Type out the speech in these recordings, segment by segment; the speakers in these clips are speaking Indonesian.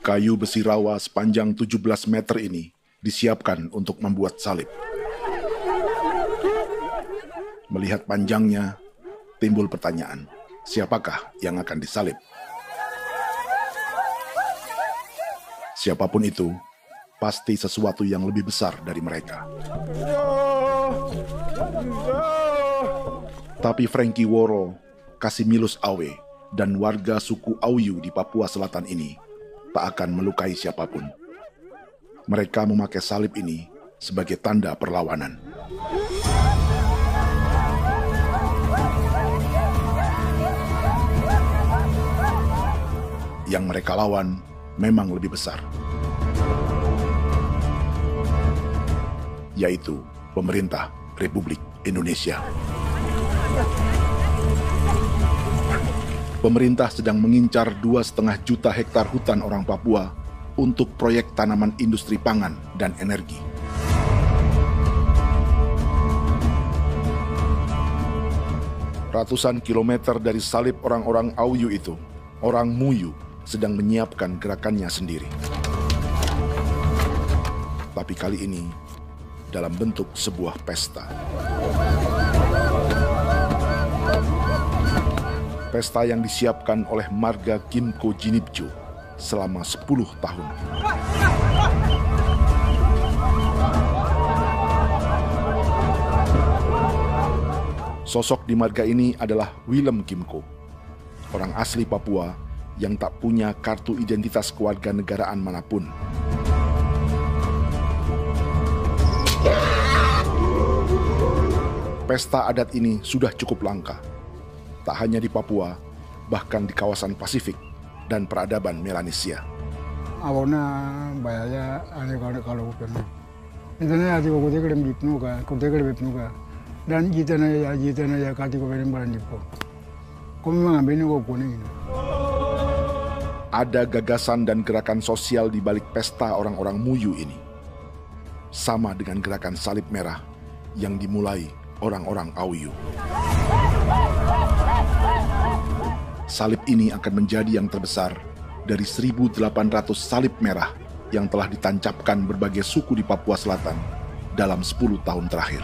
Kayu besi rawa sepanjang 17 meter ini disiapkan untuk membuat salib. Melihat panjangnya, timbul pertanyaan, siapakah yang akan disalib? Siapapun itu, pasti sesuatu yang lebih besar dari mereka. Tapi Frankie Woro, Casimilus Awe, dan warga suku Auyu di Papua Selatan ini tak akan melukai siapapun. Mereka memakai salib ini sebagai tanda perlawanan. Yang mereka lawan memang lebih besar, yaitu pemerintah Republik Indonesia. Pemerintah sedang mengincar 2,5 juta hektar hutan orang Papua untuk proyek tanaman industri pangan dan energi. Ratusan kilometer dari salib orang-orang Auyu itu, orang Muyu sedang menyiapkan gerakannya sendiri. Tapi kali ini dalam bentuk sebuah pesta. Pesta yang disiapkan oleh marga Kimco Jinipjo selama 10 tahun. Sosok di marga ini adalah Willem Kimco, orang asli Papua yang tak punya kartu identitas kewarganegaraan manapun. Pesta adat ini sudah cukup langka. Tak hanya di Papua, bahkan di kawasan Pasifik dan peradaban Melanesia. Awalnya bayarnya aneh kalau bukan. Internet ada kode kerem bipnuka, dan jitana ya kati ko berem baran dipo. Kami mengambil ko kuning. Ada gagasan dan gerakan sosial di balik pesta orang-orang Muyu ini. Sama dengan gerakan salib merah yang dimulai orang-orang Auyu. Salib ini akan menjadi yang terbesar dari 1.800 salib merah yang telah ditancapkan berbagai suku di Papua Selatan dalam 10 tahun terakhir.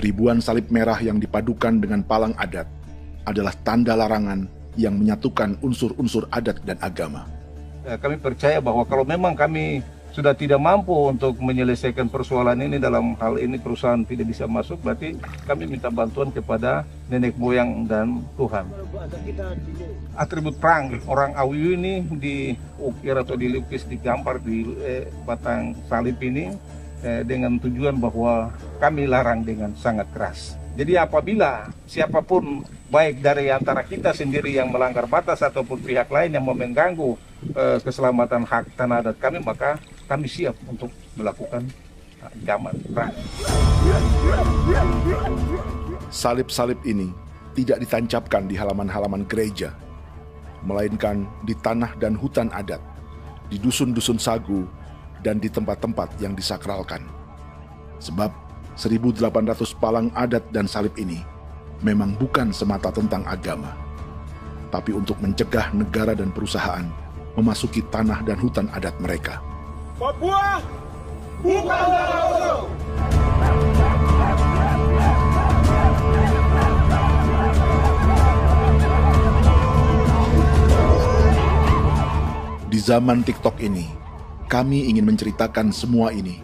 Ribuan salib merah yang dipadukan dengan palang adat adalah tanda larangan yang menyatukan unsur-unsur adat dan agama. Kami percaya bahwa kalau memang kami sudah tidak mampu untuk menyelesaikan persoalan ini, dalam hal ini perusahaan tidak bisa masuk, berarti kami minta bantuan kepada nenek moyang dan Tuhan. Atribut perang orang Auyu ini diukir atau dilukis, digambar di batang salib ini dengan tujuan bahwa kami larang dengan sangat keras. Jadi apabila siapapun, baik dari antara kita sendiri yang melanggar batas ataupun pihak lain yang mau mengganggu keselamatan hak tanah adat kami, maka kami siap untuk melakukan ancaman perang. Salib-salib ini tidak ditancapkan di halaman-halaman gereja, melainkan di tanah dan hutan adat, di dusun-dusun sagu, dan di tempat-tempat yang disakralkan. Sebab 1.800 palang adat dan salib ini memang bukan semata tentang agama, tapi untuk mencegah negara dan perusahaan memasuki tanah dan hutan adat mereka. Papua bukan kosong. Di zaman TikTok ini, kami ingin menceritakan semua ini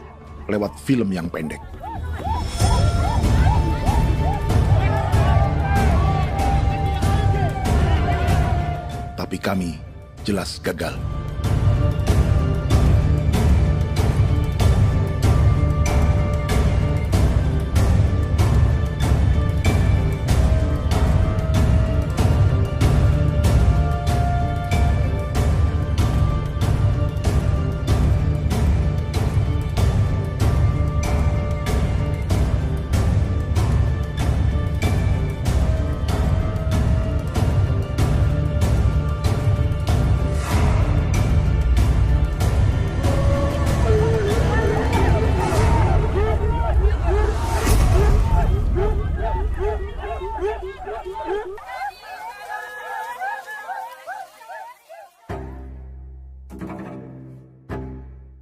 lewat film yang pendek. Tapi kami jelas gagal.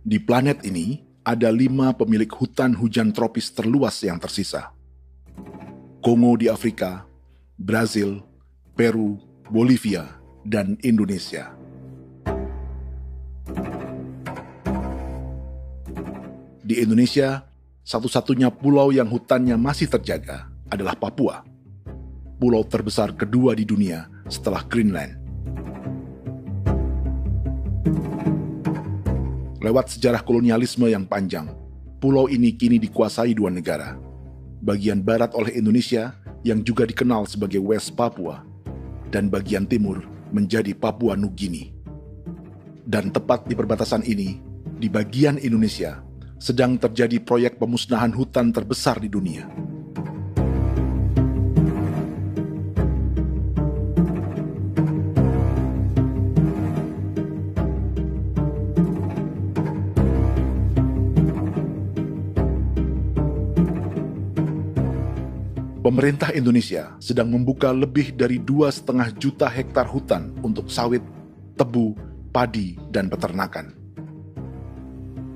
Di planet ini, ada 5 pemilik hutan hujan tropis terluas yang tersisa. Kongo di Afrika, Brazil, Peru, Bolivia, dan Indonesia. Di Indonesia, satu-satunya pulau yang hutannya masih terjaga adalah Papua, pulau terbesar kedua di dunia setelah Greenland. Lewat sejarah kolonialisme yang panjang, pulau ini kini dikuasai 2 negara. Bagian barat oleh Indonesia yang juga dikenal sebagai West Papua, dan bagian timur menjadi Papua Nugini. Dan tepat di perbatasan ini, di bagian Indonesia, sedang terjadi proyek pemusnahan hutan terbesar di dunia. Pemerintah Indonesia sedang membuka lebih dari 2,5 juta hektar hutan untuk sawit, tebu, padi, dan peternakan.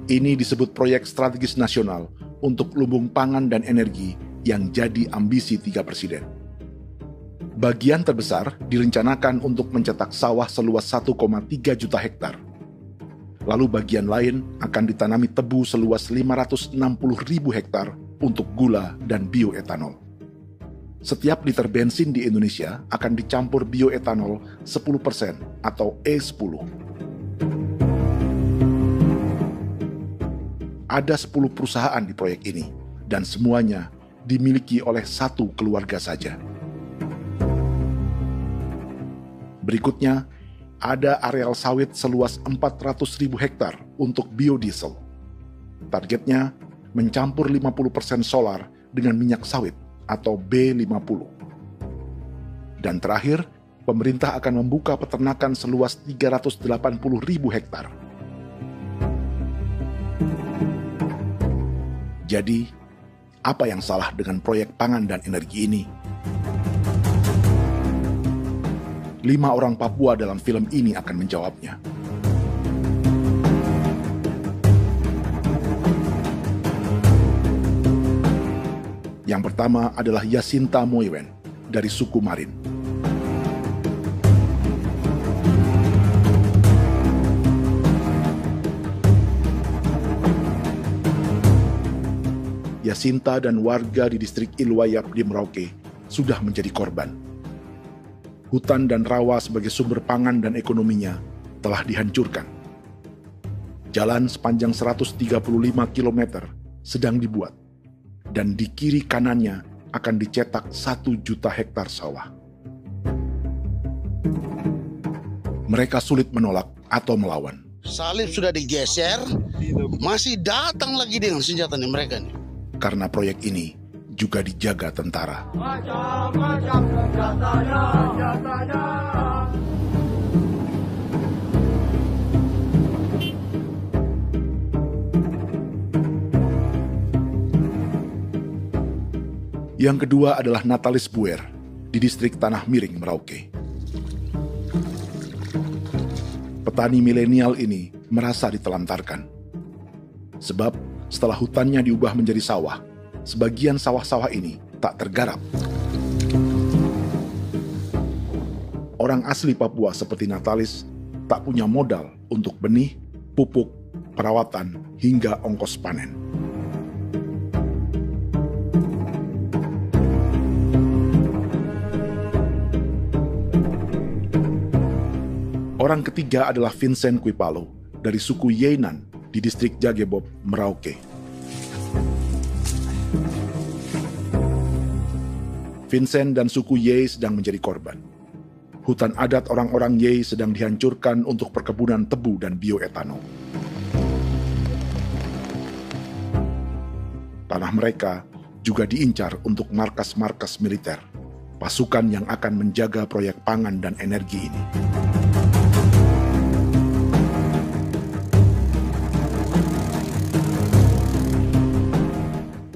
Ini disebut proyek strategis nasional untuk lumbung pangan dan energi yang jadi ambisi 3 presiden. Bagian terbesar direncanakan untuk mencetak sawah seluas 1,3 juta hektar. Lalu bagian lain akan ditanami tebu seluas 560.000 hektar untuk gula dan bioetanol. Setiap liter bensin di Indonesia akan dicampur bioetanol 10% atau E10. Ada 10 perusahaan di proyek ini, dan semuanya dimiliki oleh 1 keluarga saja. Berikutnya, ada areal sawit seluas 400.000 hektar untuk biodiesel. Targetnya mencampur 50% solar dengan minyak sawit atau B50. Dan terakhir, pemerintah akan membuka peternakan seluas 380.000 hektar. Jadi, apa yang salah dengan proyek pangan dan energi ini? 5 orang Papua dalam film ini akan menjawabnya. Yang pertama adalah Yasinta Moiwen dari suku Marin. Yasinta dan warga di distrik Ilwayap di Merauke sudah menjadi korban. Hutan dan rawa sebagai sumber pangan dan ekonominya telah dihancurkan. Jalan sepanjang 135 km sedang dibuat, dan di kiri kanannya akan dicetak 1 juta hektar sawah. Mereka sulit menolak atau melawan. Salib sudah digeser, masih datang lagi dengan senjatanya mereka nih. Karena proyek ini juga dijaga tentara. Macam-macam senjatanya. Yang kedua adalah Natalis Buer di distrik Tanah Miring, Merauke. Petani milenial ini merasa ditelantarkan. Sebab setelah hutannya diubah menjadi sawah, sebagian sawah-sawah ini tak tergarap. Orang asli Papua seperti Natalis tak punya modal untuk benih, pupuk, perawatan, hingga ongkos panen. Orang ketiga adalah Vincent Kuipalo dari suku Yenan di distrik Jagebob, Merauke. Vincent dan suku Ye sedang menjadi korban. Hutan adat orang-orang Ye sedang dihancurkan untuk perkebunan tebu dan bioetanol. Tanah mereka juga diincar untuk markas-markas militer, pasukan yang akan menjaga proyek pangan dan energi ini.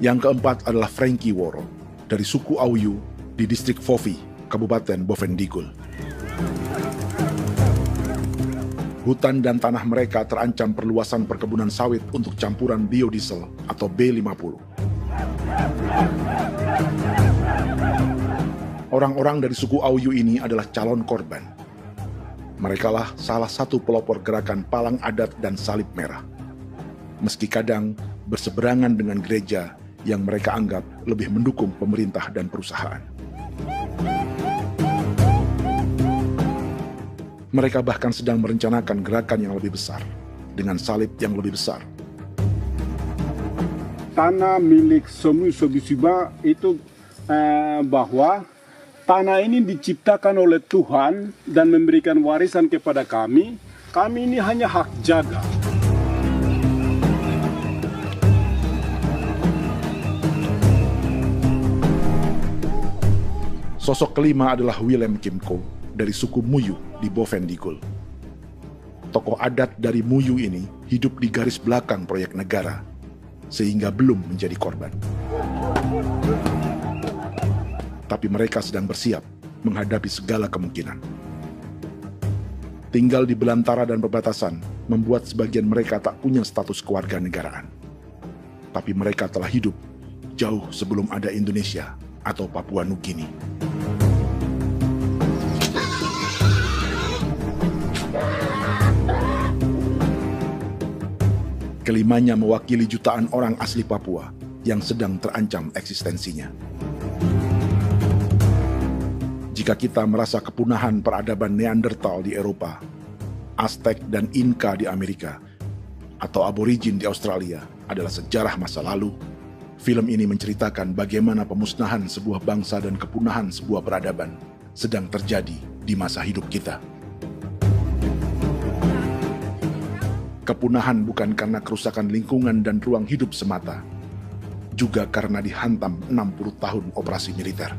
Yang keempat adalah Frankie Woro dari suku Auyu di distrik Fofi, Kabupaten Bovendigul. Hutan dan tanah mereka terancam perluasan perkebunan sawit untuk campuran biodiesel atau B50. Orang-orang dari suku Auyu ini adalah calon korban. Merekalah salah satu pelopor gerakan Palang Adat dan Salib Merah. Meski kadang berseberangan dengan gereja yang mereka anggap lebih mendukung pemerintah dan perusahaan. Mereka bahkan sedang merencanakan gerakan yang lebih besar, dengan salib yang lebih besar. Tanah milik Somu Sobisiba itu bahwa tanah ini diciptakan oleh Tuhan dan memberikan warisan kepada kami. Kami ini hanya hak jaga. Sosok kelima adalah Willem Kimco dari suku Muyu di Bovendigul. Tokoh adat dari Muyu ini hidup di garis belakang proyek negara, sehingga belum menjadi korban. Tapi mereka sedang bersiap menghadapi segala kemungkinan. Tinggal di belantara dan perbatasan membuat sebagian mereka tak punya status kewarganegaraan. Tapi mereka telah hidup jauh sebelum ada Indonesia atau Papua Nugini. Kelimanya mewakili jutaan orang asli Papua yang sedang terancam eksistensinya. Jika kita merasa kepunahan peradaban Neanderthal di Eropa, Aztec dan Inca di Amerika, atau aborigin di Australia adalah sejarah masa lalu, film ini menceritakan bagaimana pemusnahan sebuah bangsa dan kepunahan sebuah peradaban sedang terjadi di masa hidup kita. Kepunahan bukan karena kerusakan lingkungan dan ruang hidup semata, juga karena dihantam 60 tahun operasi militer.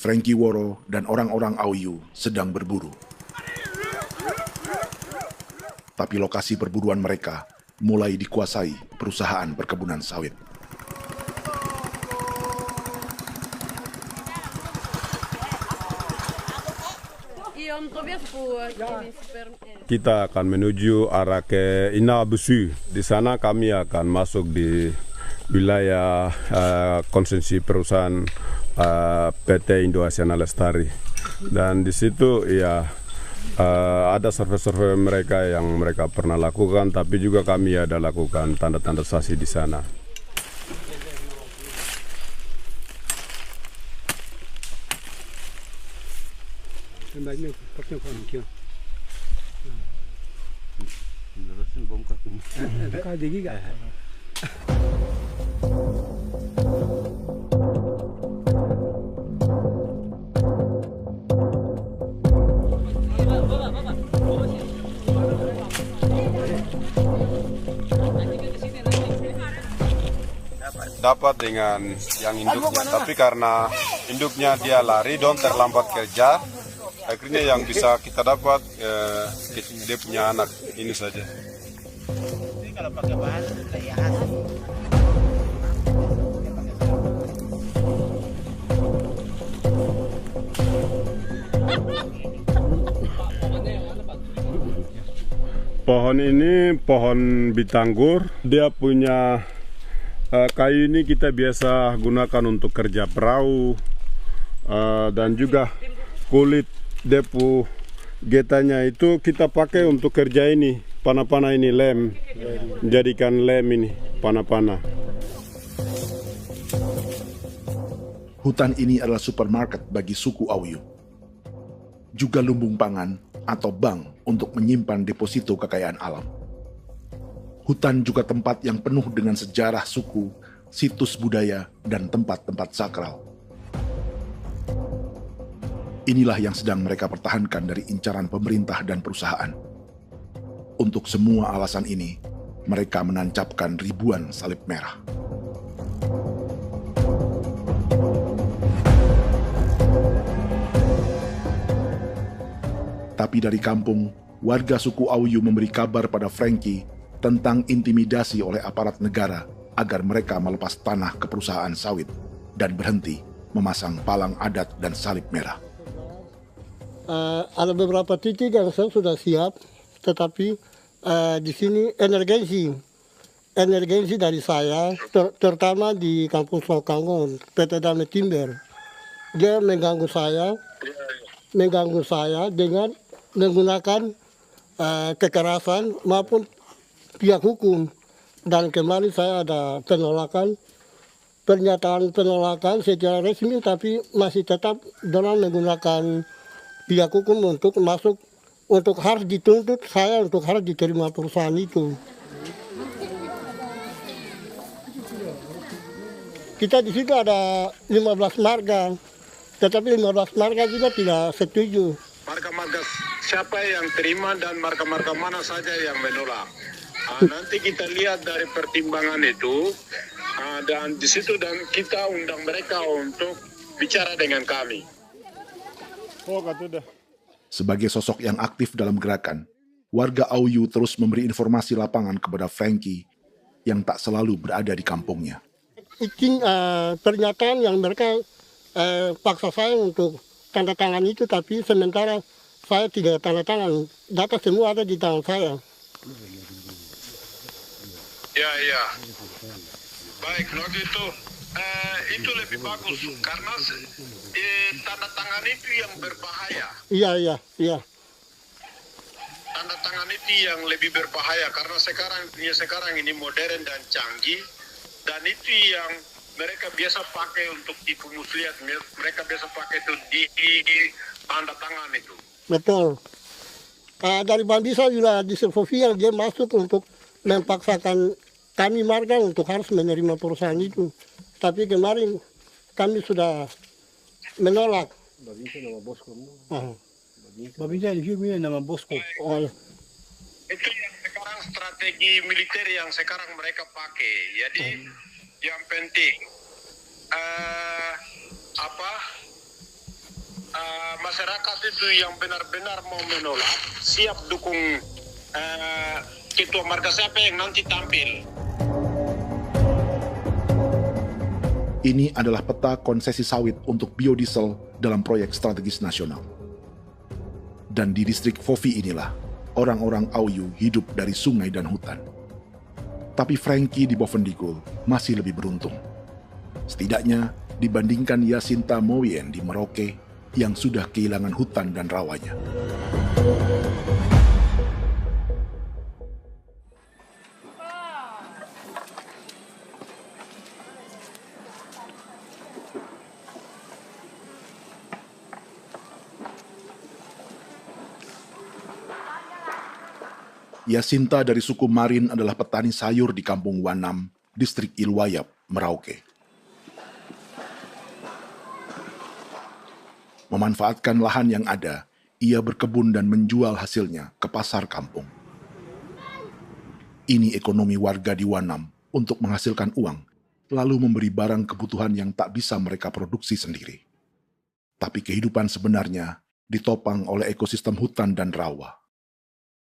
Frankie Woro dan orang-orang Auyu sedang berburu. Tapi lokasi perburuan mereka mulai dikuasai perusahaan perkebunan sawit. Kita akan menuju arah ke Inabusu. Di sana kami akan masuk di wilayah konsesi perusahaan PT Indo Asiana Lestari, dan di situ ya ada survei-survei mereka yang mereka pernah lakukan, tapi juga kami ada lakukan tanda-tanda saksi di sana. Dapat dengan yang induknya, tapi karena induknya dia lari dan terlambat kerja, akhirnya yang bisa kita dapat dia punya anak ini saja. Kalau pakai bahan kayak pohon ini pohon bitanggur, dia punya kayu ini kita biasa gunakan untuk kerja perahu, dan juga kulit depu getanya itu kita pakai untuk kerja ini, panah-panah ini lem, jadikan lem ini, panah-panah. Hutan ini adalah supermarket bagi suku Auyu. Juga lumbung pangan atau bank untuk menyimpan deposito kekayaan alam. Hutan juga tempat yang penuh dengan sejarah suku, situs budaya, dan tempat-tempat sakral. Inilah yang sedang mereka pertahankan dari incaran pemerintah dan perusahaan. Untuk semua alasan ini, mereka menancapkan ribuan salib merah. Tapi dari kampung, warga suku Auyu memberi kabar pada Frankie tentang intimidasi oleh aparat negara agar mereka melepas tanah ke perusahaan sawit dan berhenti memasang palang adat dan salib merah. Ada beberapa titik yang saya sudah siap, tetapi di sini emergensi dari saya, terutama di Kampung Sokangon, PT Damai Timber. Dia mengganggu saya dengan menggunakan kekerasan maupun pihak hukum. Dan kemarin saya ada pernyataan penolakan secara resmi, tapi masih tetap dalam menggunakan pihak hukum untuk masuk, untuk harus dituntut saya untuk harus diterima perusahaan itu. Kita di situ ada 15 marga, tetapi 15 marga juga tidak setuju. Marga-marga siapa yang terima dan marga-marga mana saja yang menolak. Nanti kita lihat dari pertimbangan itu, dan di situ dan kita undang mereka untuk bicara dengan kami. Sebagai sosok yang aktif dalam gerakan, warga Auyu terus memberi informasi lapangan kepada Frankie yang tak selalu berada di kampungnya. Pernyataan yang mereka paksa saya untuk tanda tangan itu, tapi sementara saya tidak tanda tangan. Data semua ada di tangan saya. Ya. Baik, kalau gitu itu lebih bagus karena tanda tangan itu yang berbahaya. Iya. Tanda tangan itu yang lebih berbahaya karena sekarang ini modern dan canggih, dan itu yang mereka biasa pakai untuk tipu muslihat. Mereka biasa pakai itu di tanda tangan itu. Betul. Dari Bambisa juga di Sofia dia masuk untuk memaksakan kami marga untuk harus menerima perusahaan itu. Tapi kemarin kami sudah menolak. Babisa nama bosku. Babisa di sini nama bosku. Itu yang sekarang strategi militer yang sekarang mereka pakai. Jadi yang penting masyarakat itu yang benar-benar mau menolak siap dukung ketua marga siapa yang nanti tampil. Ini adalah peta konsesi sawit untuk biodiesel dalam proyek strategis nasional. Dan di distrik Fofi inilah orang-orang Auyu hidup dari sungai dan hutan. Tapi Frankie di Bovendigul masih lebih beruntung. Setidaknya dibandingkan Yasinta Mowien di Merauke yang sudah kehilangan hutan dan rawanya. Yasinta dari suku Marin adalah petani sayur di Kampung Wanam, distrik Ilwayap, Merauke. Memanfaatkan lahan yang ada, ia berkebun dan menjual hasilnya ke pasar kampung. Ini ekonomi warga di Wanam untuk menghasilkan uang, lalu memberi barang kebutuhan yang tak bisa mereka produksi sendiri. Tapi kehidupan sebenarnya ditopang oleh ekosistem hutan dan rawa.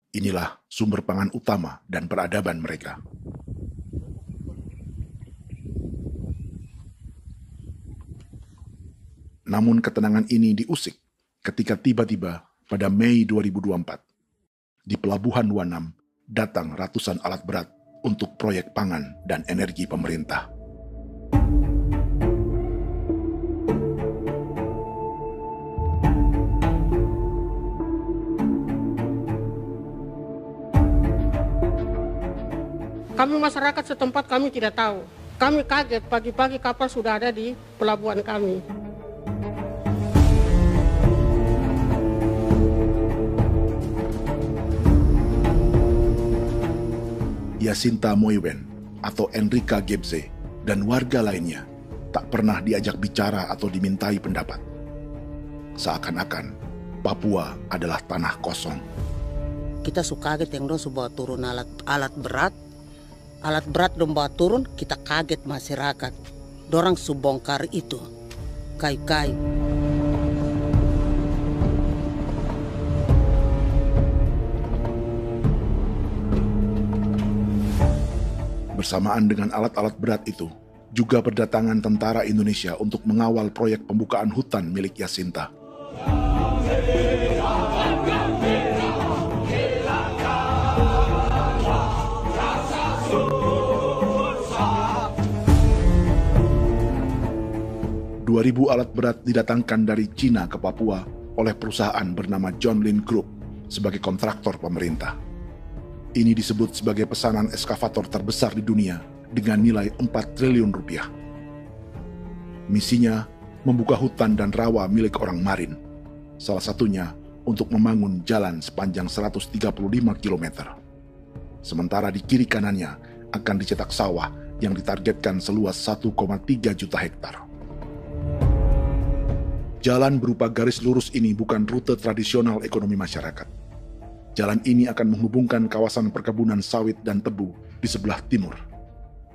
Inilah sumber pangan utama dan peradaban mereka. Namun ketenangan ini diusik ketika tiba-tiba pada Mei 2024, di Pelabuhan Wanam datang ratusan alat berat untuk proyek pangan dan energi pemerintah. Kami masyarakat setempat kami tidak tahu. Kami kaget pagi-pagi kapal sudah ada di pelabuhan kami. Yasinta Mowien atau Enrika Gebze dan warga lainnya tak pernah diajak bicara atau dimintai pendapat. Seakan-akan Papua adalah tanah kosong. Kita suka kaget yang dong bawa turun alat berat dong bawa turun, kita kaget masyarakat. Dorang subongkar itu kayu-kayu. Bersamaan dengan alat-alat berat itu, juga berdatangan tentara Indonesia untuk mengawal proyek pembukaan hutan milik Jacinta. Ribu alat berat didatangkan dari Cina ke Papua oleh perusahaan bernama John Lin Group sebagai kontraktor pemerintah. Ini disebut sebagai pesanan eskavator terbesar di dunia dengan nilai 4 triliun rupiah. Misinya membuka hutan dan rawa milik orang Marin, salah satunya untuk membangun jalan sepanjang 135 km. Sementara di kiri kanannya akan dicetak sawah yang ditargetkan seluas 1,3 juta hektar. Jalan berupa garis lurus ini bukan rute tradisional ekonomi masyarakat. Jalan ini akan menghubungkan kawasan perkebunan sawit dan tebu di sebelah timur,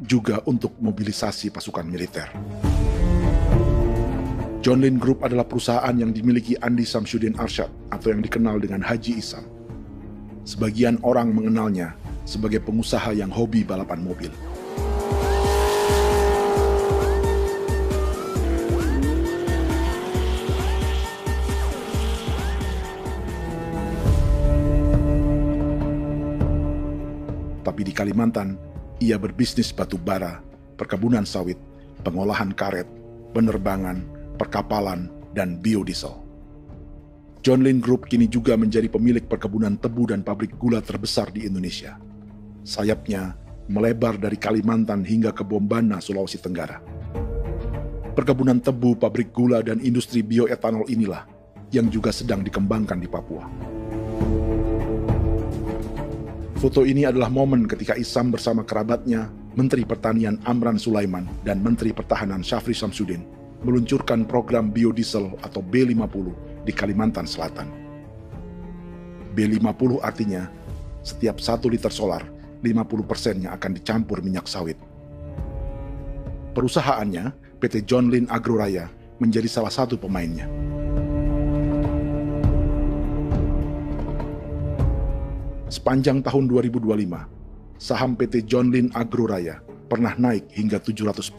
juga untuk mobilisasi pasukan militer. John Lin Group adalah perusahaan yang dimiliki Andi Samsudin Arsyad atau yang dikenal dengan Haji Isam. Sebagian orang mengenalnya sebagai pengusaha yang hobi balapan mobil. Tapi di Kalimantan, ia berbisnis batu bara, perkebunan sawit, pengolahan karet, penerbangan, perkapalan, dan biodiesel. John Lin Group kini juga menjadi pemilik perkebunan tebu dan pabrik gula terbesar di Indonesia. Sayapnya melebar dari Kalimantan hingga ke Bombana, Sulawesi Tenggara. Perkebunan tebu, pabrik gula, dan industri bioetanol inilah yang juga sedang dikembangkan di Papua. Foto ini adalah momen ketika Isam bersama kerabatnya, Menteri Pertanian Amran Sulaiman dan Menteri Pertahanan Syafri Samsudin meluncurkan program biodiesel atau B50 di Kalimantan Selatan. B50 artinya setiap 1 liter solar, 50%-nya akan dicampur minyak sawit. Perusahaannya, PT John Lin Agroraya, menjadi salah satu pemainnya. Sepanjang tahun 2025, saham PT John Lin Agroraya pernah naik hingga 700%.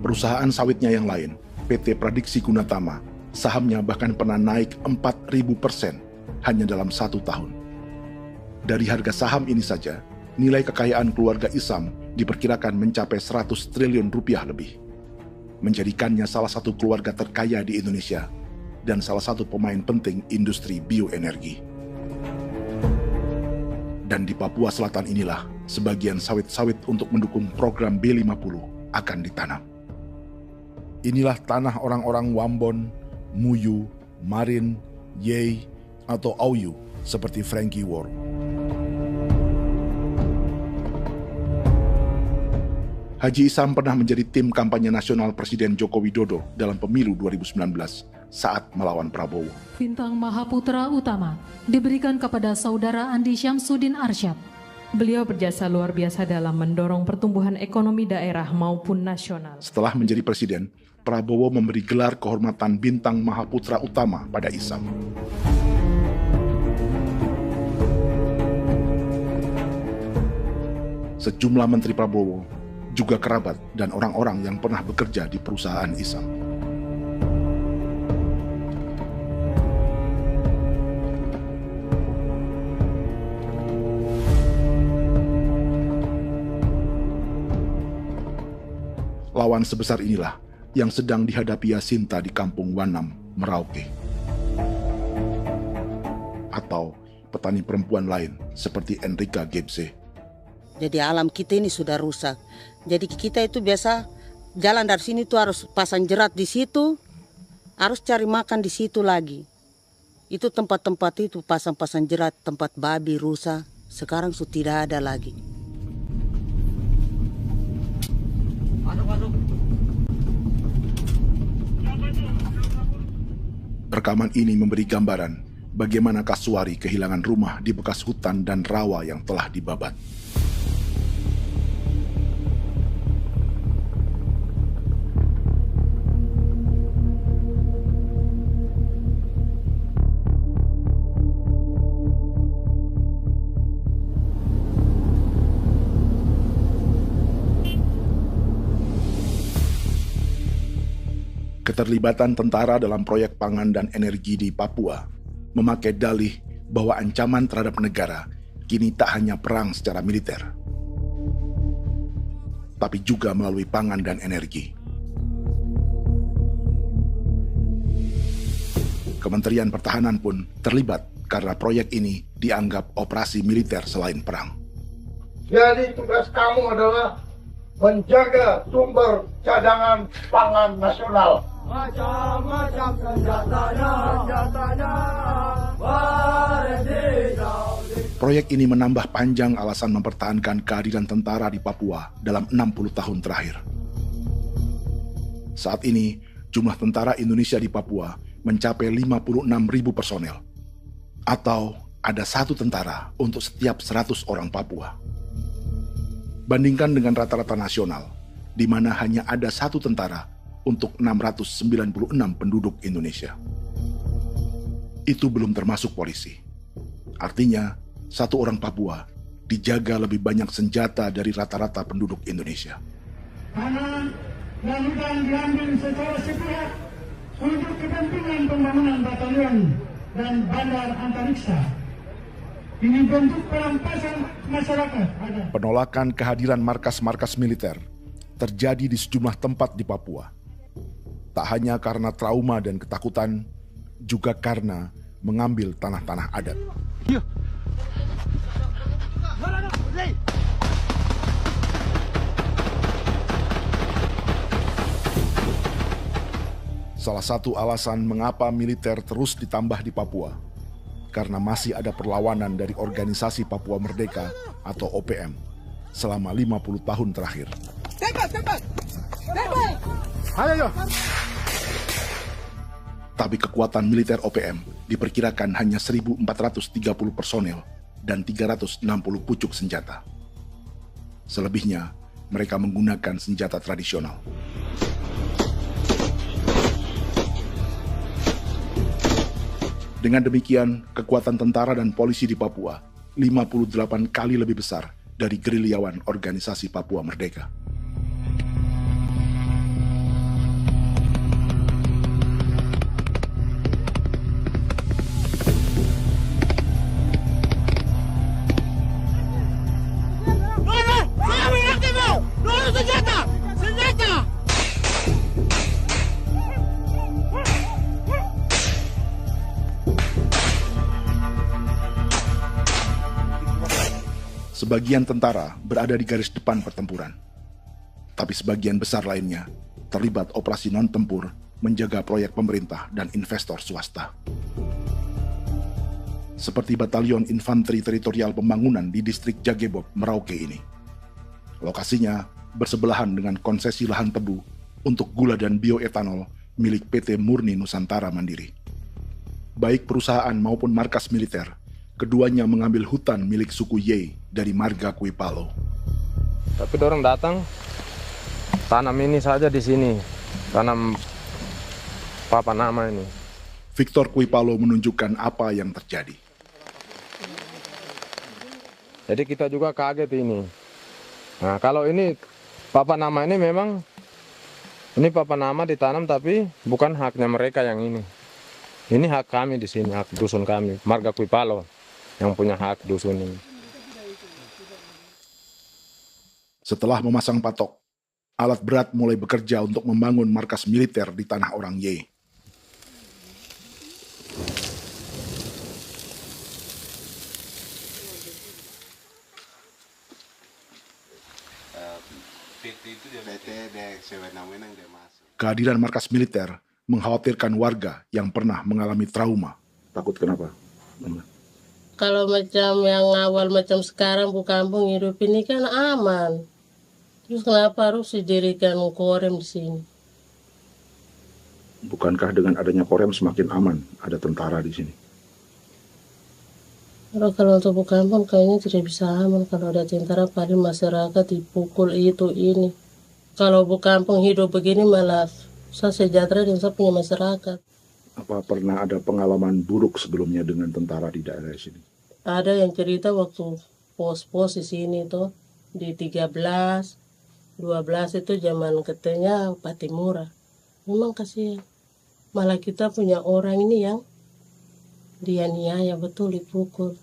Perusahaan sawitnya yang lain, PT Pradiksi Gunatama, sahamnya bahkan pernah naik 4.000% hanya dalam 1 tahun. Dari harga saham ini saja, nilai kekayaan keluarga Isam diperkirakan mencapai 100 triliun rupiah lebih, menjadikannya salah satu keluarga terkaya di Indonesia dan salah satu pemain penting industri bioenergi. Dan di Papua Selatan inilah sebagian sawit-sawit untuk mendukung program B50 akan ditanam. Inilah tanah orang-orang Wambon, Muyu, Marin, Yei, atau Auyu seperti Frankie Ward. Haji Isam pernah menjadi tim kampanye nasional Presiden Joko Widodo dalam pemilu 2019 saat melawan Prabowo. Bintang Mahaputra Utama diberikan kepada Saudara Andi Syamsuddin Arsyad. Beliau berjasa luar biasa dalam mendorong pertumbuhan ekonomi daerah maupun nasional. Setelah menjadi presiden, Prabowo memberi gelar kehormatan Bintang Mahaputra Utama pada Isam. Sejumlah menteri Prabowo, juga kerabat dan orang-orang yang pernah bekerja di perusahaan Isam. Lawan sebesar inilah yang sedang dihadapi Jacinta di kampung Wanam, Merauke. Atau petani perempuan lain seperti Enrika Gebze. Jadi alam kita ini sudah rusak. Jadi kita itu biasa jalan dari sini tuh harus pasang jerat di situ, harus cari makan di situ lagi. Itu tempat-tempat itu pasang-pasang jerat, tempat babi, rusa, sekarang sudah tidak ada lagi. Rekaman ini memberi gambaran bagaimana Kasuari kehilangan rumah di bekas hutan dan rawa yang telah dibabat. Keterlibatan tentara dalam proyek pangan dan energi di Papua memakai dalih bahwa ancaman terhadap negara kini tak hanya perang secara militer, tapi juga melalui pangan dan energi. Kementerian Pertahanan pun terlibat karena proyek ini dianggap operasi militer selain perang. Jadi tugas kamu adalah menjaga sumber cadangan pangan nasional. Macam-macam senjatanya, Proyek ini menambah panjang alasan mempertahankan kehadiran tentara di Papua dalam 60 tahun terakhir. Saat ini, jumlah tentara Indonesia di Papua mencapai 56.000 personel, atau ada 1 tentara untuk setiap 100 orang Papua. Bandingkan dengan rata-rata nasional, di mana hanya ada 1 tentara untuk 696 penduduk Indonesia. Itu belum termasuk polisi. Artinya, 1 orang Papua dijaga lebih banyak senjata dari rata-rata penduduk Indonesia. Tanah dan hutan diambil secara sepihak untuk kepentingan pembangunan batalion dan bandar antariksa. Ini bentuk perampasan masyarakat. Penolakan kehadiran markas-markas militer terjadi di sejumlah tempat di Papua. Tak hanya karena trauma dan ketakutan, juga karena mengambil tanah-tanah adat. Salah satu alasan mengapa militer terus ditambah di Papua, karena masih ada perlawanan dari Organisasi Papua Merdeka atau OPM selama 50 tahun terakhir. Ayo. Tapi kekuatan militer OPM diperkirakan hanya 1.430 personel dan 360 pucuk senjata. Selebihnya, mereka menggunakan senjata tradisional. Dengan demikian, kekuatan tentara dan polisi di Papua 58 kali lebih besar dari gerilyawan Organisasi Papua Merdeka. Sebagian tentara berada di garis depan pertempuran, tapi sebagian besar lainnya terlibat operasi non-tempur menjaga proyek pemerintah dan investor swasta. Seperti Batalion Infanteri Teritorial Pembangunan di distrik Jagebob, Merauke ini. Lokasinya bersebelahan dengan konsesi lahan tebu untuk gula dan bioetanol milik PT Murni Nusantara Mandiri. Baik perusahaan maupun markas militer, keduanya mengambil hutan milik suku Ye dari marga Kuipalo. Tapi dorong datang, tanam ini saja di sini, tanam papan nama ini. Victor Kuipalo menunjukkan apa yang terjadi. Jadi kita juga kaget ini. Nah, kalau ini papan nama ini memang, ini papan nama ditanam tapi bukan haknya mereka yang ini. Ini hak kami di sini, hak dusun kami, marga Kuipalo yang punya hak dusun ini. Setelah memasang patok, alat berat mulai bekerja untuk membangun markas militer di tanah orang Ye. Kehadiran markas militer mengkhawatirkan warga yang pernah mengalami trauma. Takut kenapa? Kalau macam yang awal macam sekarang bu kampung hidup ini kan aman. Terus kenapa harus didirikan korem di sini? Bukankah dengan adanya Korem semakin aman, ada tentara di sini? Kalau untuk Bukampung kayaknya tidak bisa aman kalau ada tentara, paling masyarakat dipukul itu ini. Kalau Bukampung hidup begini malah saya sejahtera dan saya punya masyarakat. Apa pernah ada pengalaman buruk sebelumnya dengan tentara di daerah sini? Ada yang cerita waktu pos-pos di sini tuh di 13, 12 itu zaman katanya Patimura. Memang kasihan. Malah kita punya orang ini yang dianiaya betul, dipukul.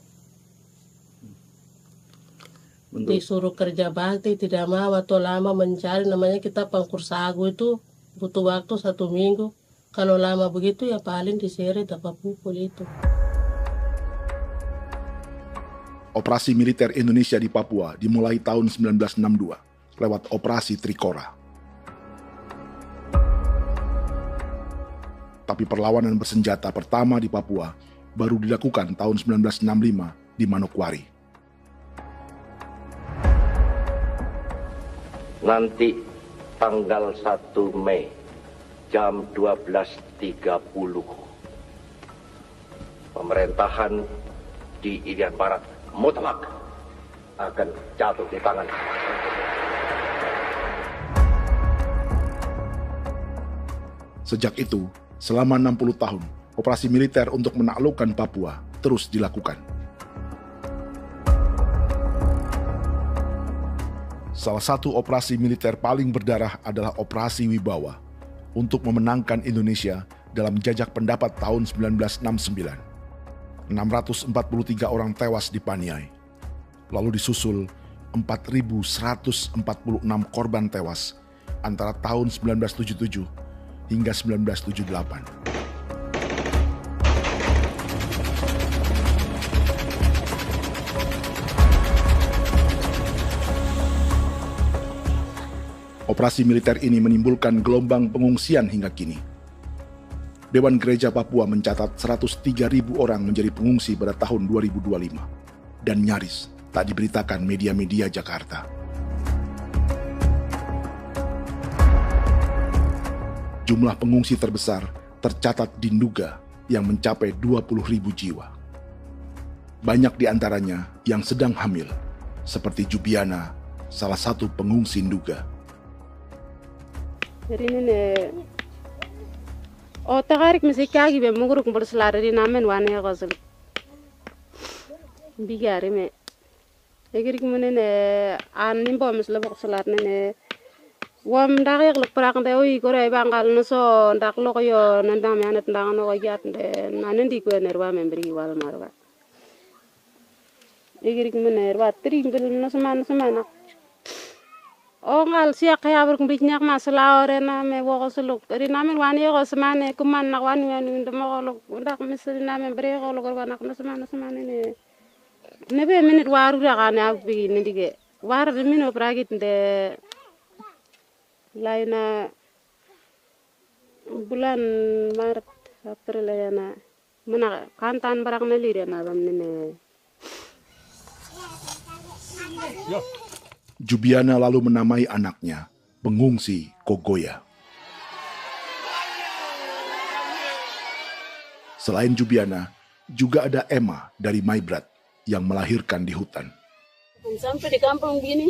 Disuruh kerja bakti tidak mau atau lama mencari, namanya kita pangkur sagu itu butuh waktu 1 minggu. Kalau lama begitu ya paling diseret apa pukul itu. Operasi militer Indonesia di Papua dimulai tahun 1962 lewat Operasi Trikora. Tapi perlawanan bersenjata pertama di Papua baru dilakukan tahun 1965 di Manokwari. Nanti tanggal 1 Mei jam 12.30 pemerintahan di Irian Barat mutlak akan jatuh di tangan. Sejak itu, selama 60 tahun, operasi militer untuk menaklukkan Papua terus dilakukan. Salah satu operasi militer paling berdarah adalah Operasi Wibawa untuk memenangkan Indonesia dalam jajak pendapat tahun 1969. 643 orang tewas di Paniai. Lalu disusul 4.146 korban tewas antara tahun 1977 hingga 1978. Operasi militer ini menimbulkan gelombang pengungsian hingga kini. Dewan Gereja Papua mencatat 103.000 orang menjadi pengungsi pada tahun 2025 dan nyaris tak diberitakan media-media Jakarta. Jumlah pengungsi terbesar tercatat di Nduga yang mencapai 20.000 jiwa. Banyak di antaranya yang sedang hamil, seperti Jubiana, salah satu pengungsi Nduga. Jadi ini takarik masih kaki be muguruk berselari namen wane gosel bigari me egirik munene an nimbo mesle berselar nene wam darik lek prak de oi gore bangal no so ndak lo yo nandam me anet ndang no gat de nanen di ko nerwa membri wal marwa egirik munene wa tri ngel no semana ngal siak ya ber kumbik nyak masala orena me wo sulu rina men wani go semane kuman nak wani ndemo lo ndak misalina me bre go lo nak semana ne be minit waru ra kana bi ni dige war de mino pragit de laina bulan Maret April yana mana kantan barak na lire na bam ne Jubiana lalu menamai anaknya pengungsi Kogoya. Selain Jubiana, juga ada Emma dari Maibrat yang melahirkan di hutan. Sampai di kampung gini,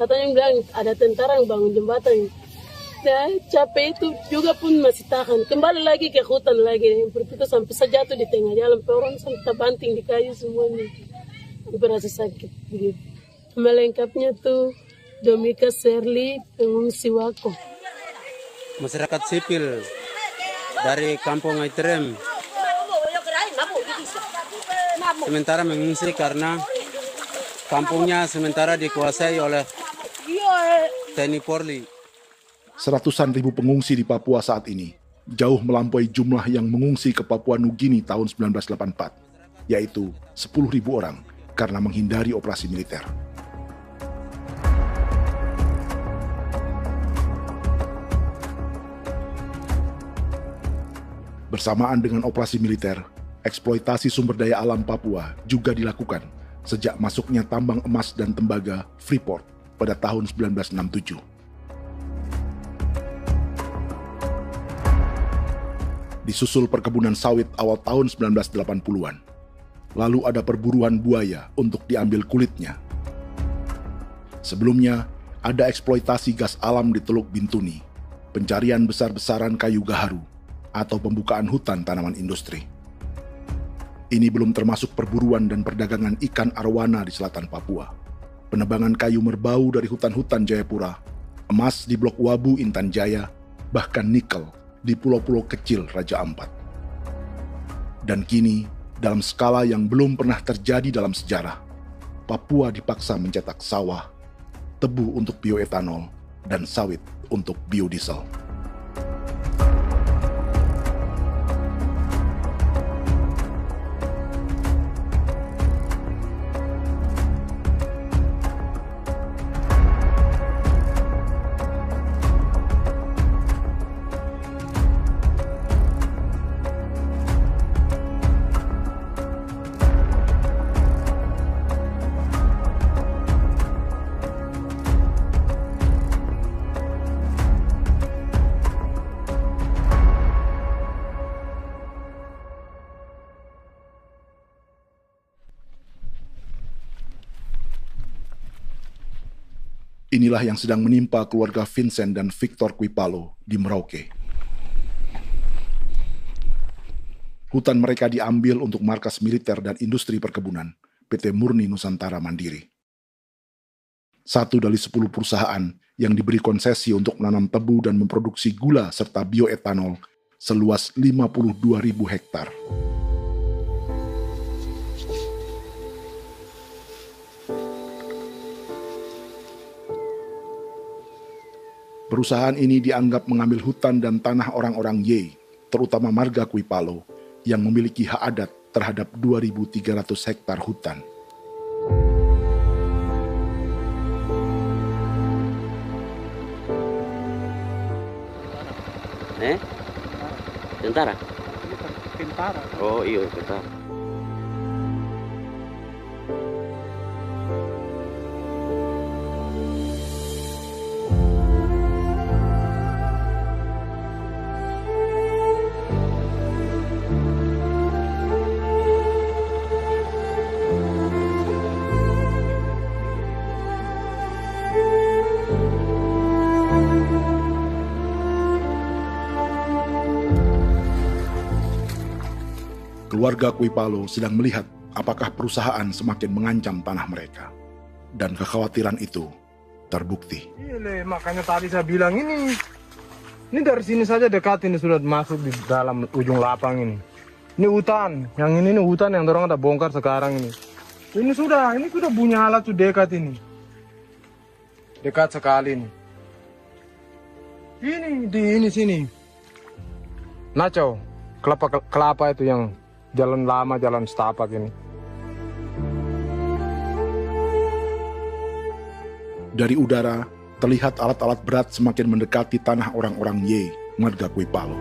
katanya bilang ada tentara yang bangun jembatan. Nah, capek itu juga pun masih tahan. Kembali lagi ke hutan lagi. Itu sampai saya jatuh di tengah jalan. Orang sampai terbanting di kayu semuanya. Berasa sakit begitu. Melengkapnya tuh Domika Serli, pengungsi Wako. Masyarakat sipil dari Kampung Aitrem sementara mengungsi karena kampungnya sementara dikuasai oleh TNI Polri. Seratusan ribu pengungsi di Papua saat ini jauh melampaui jumlah yang mengungsi ke Papua Nugini tahun 1984, yaitu 10.000 orang karena menghindari operasi militer. Bersamaan dengan operasi militer, eksploitasi sumber daya alam Papua juga dilakukan sejak masuknya tambang emas dan tembaga Freeport pada tahun 1967. Disusul perkebunan sawit awal tahun 1980-an. Lalu ada perburuan buaya untuk diambil kulitnya. Sebelumnya, ada eksploitasi gas alam di Teluk Bintuni, pencarian besar-besaran kayu gaharu, atau pembukaan hutan tanaman industri. Ini belum termasuk perburuan dan perdagangan ikan arwana di selatan Papua, penebangan kayu merbau dari hutan-hutan Jayapura, emas di Blok Wabu Intan Jaya, bahkan nikel di pulau-pulau kecil Raja Ampat. Dan kini, dalam skala yang belum pernah terjadi dalam sejarah, Papua dipaksa mencetak sawah, tebu untuk bioetanol, dan sawit untuk biodiesel. Inilah yang sedang menimpa keluarga Vincent dan Victor Kuipalo di Merauke. Hutan mereka diambil untuk markas militer dan industri perkebunan, PT Murni Nusantara Mandiri. 1 dari 10 perusahaan yang diberi konsesi untuk menanam tebu dan memproduksi gula serta bioetanol seluas 52.000 hektar. Perusahaan ini dianggap mengambil hutan dan tanah orang-orang Ye, terutama marga Kuipalo, yang memiliki hak adat terhadap 2.300 hektar hutan. Tentara? Tentara. Oh iya, tentara. Keluarga Kuipalo sedang melihat apakah perusahaan semakin mengancam tanah mereka. Dan kekhawatiran itu terbukti. Iya, makanya tadi saya bilang ini dari sini saja dekat ini sudah masuk di dalam ujung lapang ini. Ini hutan, yang ini hutan yang dorong ada bongkar sekarang ini. Ini sudah punya alat sudah dekat ini. Dekat sekali ini. Ini di sini. Nacau, kelapa itu yang jalan lama, jalan setapak ini. Dari udara, terlihat alat-alat berat semakin mendekati tanah orang-orang Ye, marga Kuipalo.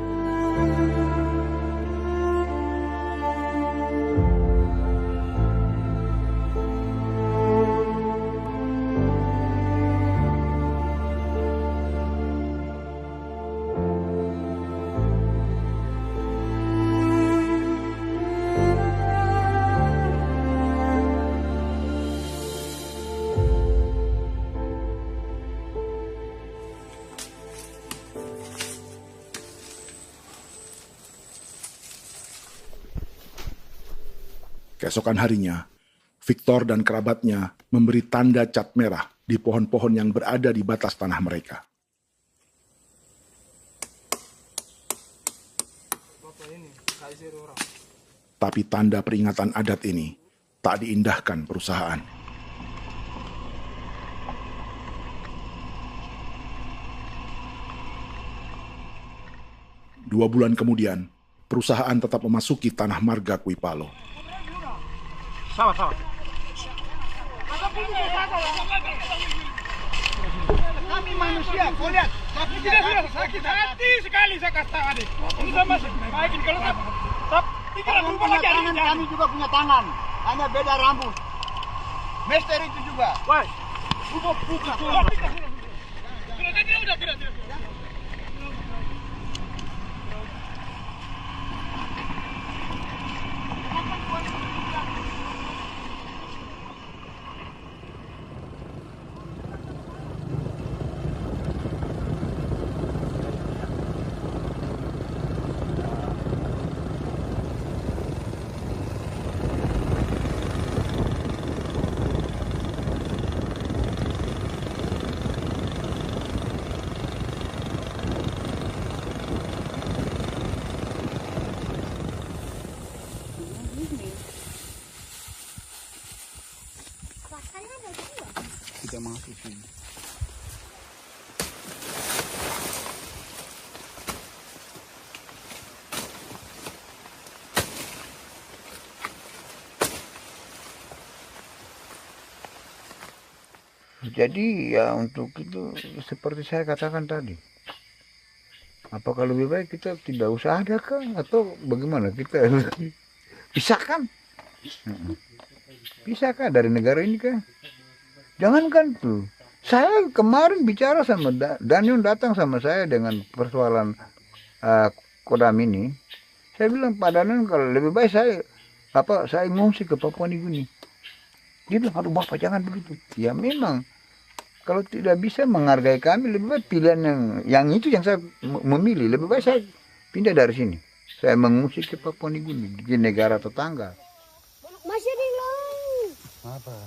Keesokan harinya, Victor dan kerabatnya memberi tanda cat merah di pohon-pohon yang berada di batas tanah mereka. Tapi tanda peringatan adat ini tak diindahkan perusahaan. Dua bulan kemudian, perusahaan tetap memasuki tanah marga Kuipalo. Sama. Kami manusia, kau lihat. Tapi sudah sakit hati sekali saya kata adik. Ini sama baik kalau pikiran berubah lagi. Kami juga punya tangan, hanya beda rambut. Mister itu juga. Woi, buka. Sudah. Jadi ya untuk itu seperti saya katakan tadi, apakah lebih baik kita tidak usah ada kah atau bagaimana, kita pisahkan, pisahkan dari negara ini kah? Jangankan tuh, saya kemarin bicara sama Daniel, datang sama saya dengan persoalan Kodam ini. Saya bilang, Pak Daniel, kalau lebih baik saya ngungsi ke Papua Nugini. Dia bilang, aduh Bapak jangan begitu. Ya memang, kalau tidak bisa menghargai kami, lebih baik pilihan yang itu yang saya memilih. Lebih baik saya pindah dari sini. Saya mengungsi ke Papua Nugini, di negara tetangga. Masih di laut. Apa?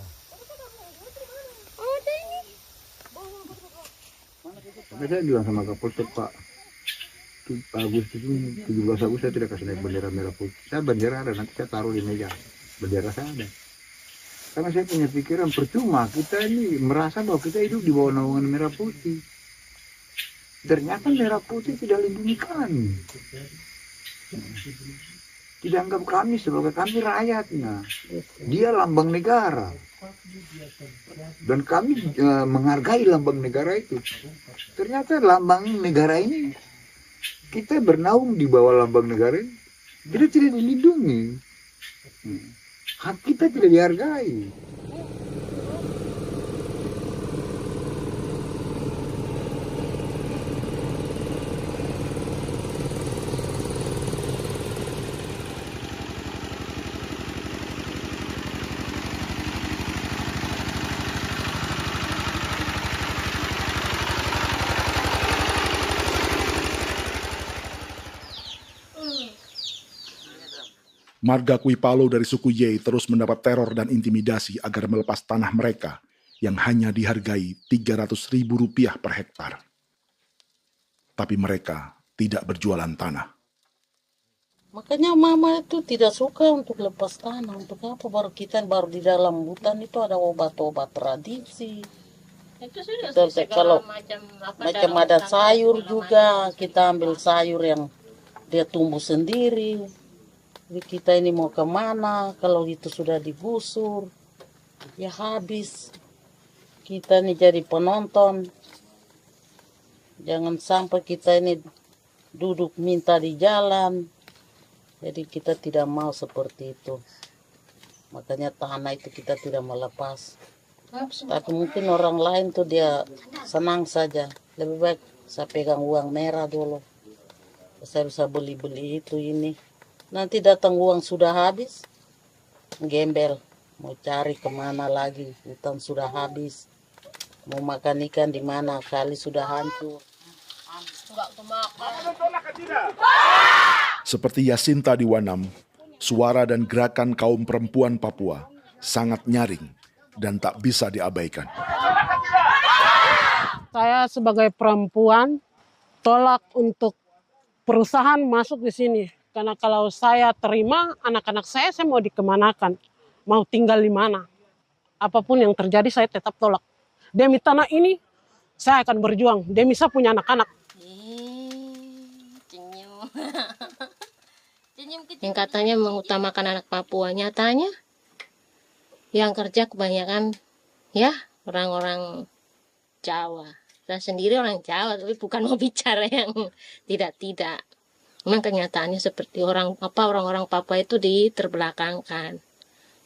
Ada ini. Saya bilang sama Kapolsek, Pak Agustus ini, 17 Agustus saya tidak kasih naik bendera merah putih. Saya bendera ada, nanti saya taruh di meja. Bendera saya ada. Karena saya punya pikiran percuma kita ini merasa bahwa kita hidup di bawah naungan merah putih. Ternyata merah putih tidak lindungi kami. Tidak anggap kami sebagai kami rakyatnya. Dia lambang negara. Dan kami menghargai lambang negara itu. Ternyata lambang negara ini, kita bernaung di bawah lambang negara ini, kita tidak dilindungi. Hak kita tidak dihargai. Marga Kuipalo dari suku Ye terus mendapat teror dan intimidasi agar melepas tanah mereka yang hanya dihargai Rp300.000 per hektar. Tapi mereka tidak berjualan tanah. Makanya mama itu tidak suka untuk lepas tanah. Untuk apa? Baru di dalam hutan itu ada obat-obat tradisi. Itu sudah Kalau macam ada sayur juga, kita ambil sayur yang dia tumbuh sendiri. Jadi kita ini mau kemana, kalau itu sudah digusur, ya habis. Kita ini jadi penonton. Jangan sampai kita ini duduk minta di jalan. Jadi kita tidak mau seperti itu. Makanya tanah itu kita tidak melepas. Tapi mungkin orang lain tuh dia senang saja. Lebih baik saya pegang uang merah dulu. Saya bisa beli-beli itu ini. Nanti datang uang sudah habis, gembel. Mau cari kemana lagi, hutan sudah habis. Mau makan ikan di mana, kali sudah hancur. Seperti Yasinta di Wanam, suara dan gerakan kaum perempuan Papua sangat nyaring dan tak bisa diabaikan. Saya sebagai perempuan tolak untuk perusahaan masuk di sini. Karena kalau saya terima anak-anak saya mau dikemanakan, mau tinggal di mana. Apapun yang terjadi saya tetap tolak. Demi tanah ini saya akan berjuang, demi saya punya anak-anak. Yang katanya mengutamakan anak Papua, nyatanya yang kerja kebanyakan ya orang-orang Jawa. Saya sendiri orang Jawa, tapi bukan mau bicara yang tidak-tidak. Memang kenyataannya seperti orang-orang Papua itu diterbelakangkan,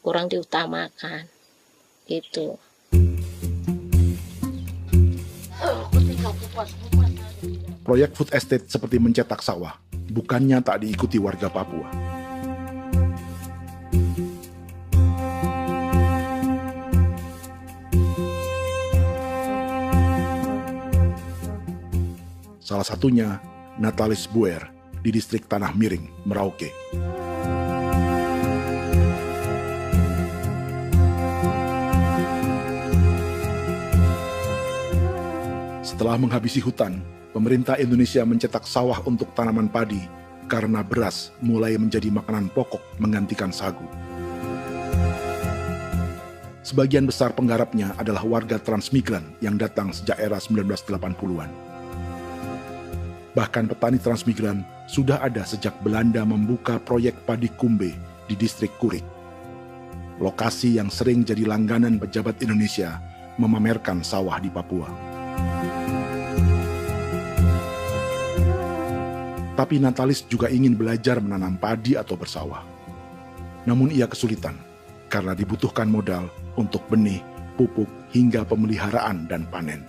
kurang diutamakan, gitu. Proyek food estate seperti mencetak sawah, bukannya tak diikuti warga Papua. Salah satunya Natalis Buer di distrik Tanah Miring, Merauke. Setelah menghabisi hutan, pemerintah Indonesia mencetak sawah untuk tanaman padi karena beras mulai menjadi makanan pokok menggantikan sagu. Sebagian besar penggarapnya adalah warga transmigran yang datang sejak era 1980-an. Bahkan petani transmigran sudah ada sejak Belanda membuka proyek padi kumbe di distrik Kurik. Lokasi yang sering jadi langganan pejabat Indonesia memamerkan sawah di Papua. Tapi Natalis juga ingin belajar menanam padi atau bersawah. Namun ia kesulitan karena dibutuhkan modal untuk benih, pupuk, hingga pemeliharaan dan panen.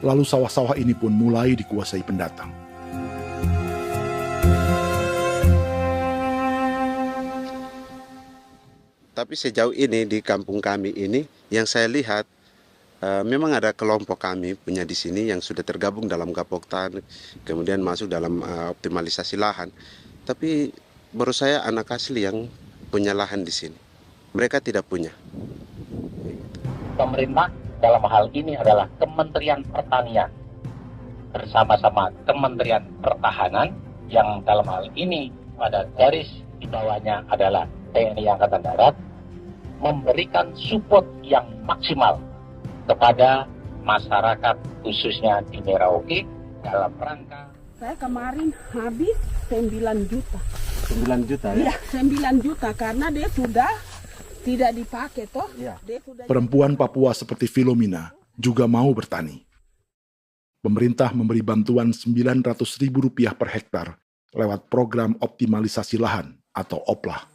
Lalu sawah-sawah ini pun mulai dikuasai pendatang. Tapi sejauh ini di kampung kami ini yang saya lihat memang ada kelompok kami punya di sini yang sudah tergabung dalam Gapoktan, kemudian masuk dalam optimalisasi lahan. Tapi baru saya anak asli yang punya lahan di sini. Mereka tidak punya. Pemerintah dalam hal ini adalah Kementerian Pertanian bersama-sama Kementerian Pertahanan yang dalam hal ini pada garis di bawahnya adalah TNI Angkatan Darat, memberikan support yang maksimal kepada masyarakat khususnya di Merauke dalam rangka. Saya kemarin habis 9 juta. 9 juta ya? Iya, 9 juta karena dia sudah tidak dipakai toh. Ya. Perempuan Papua seperti Filomina juga mau bertani. Pemerintah memberi bantuan Rp900.000 per hektar lewat program optimalisasi lahan atau OPLAH.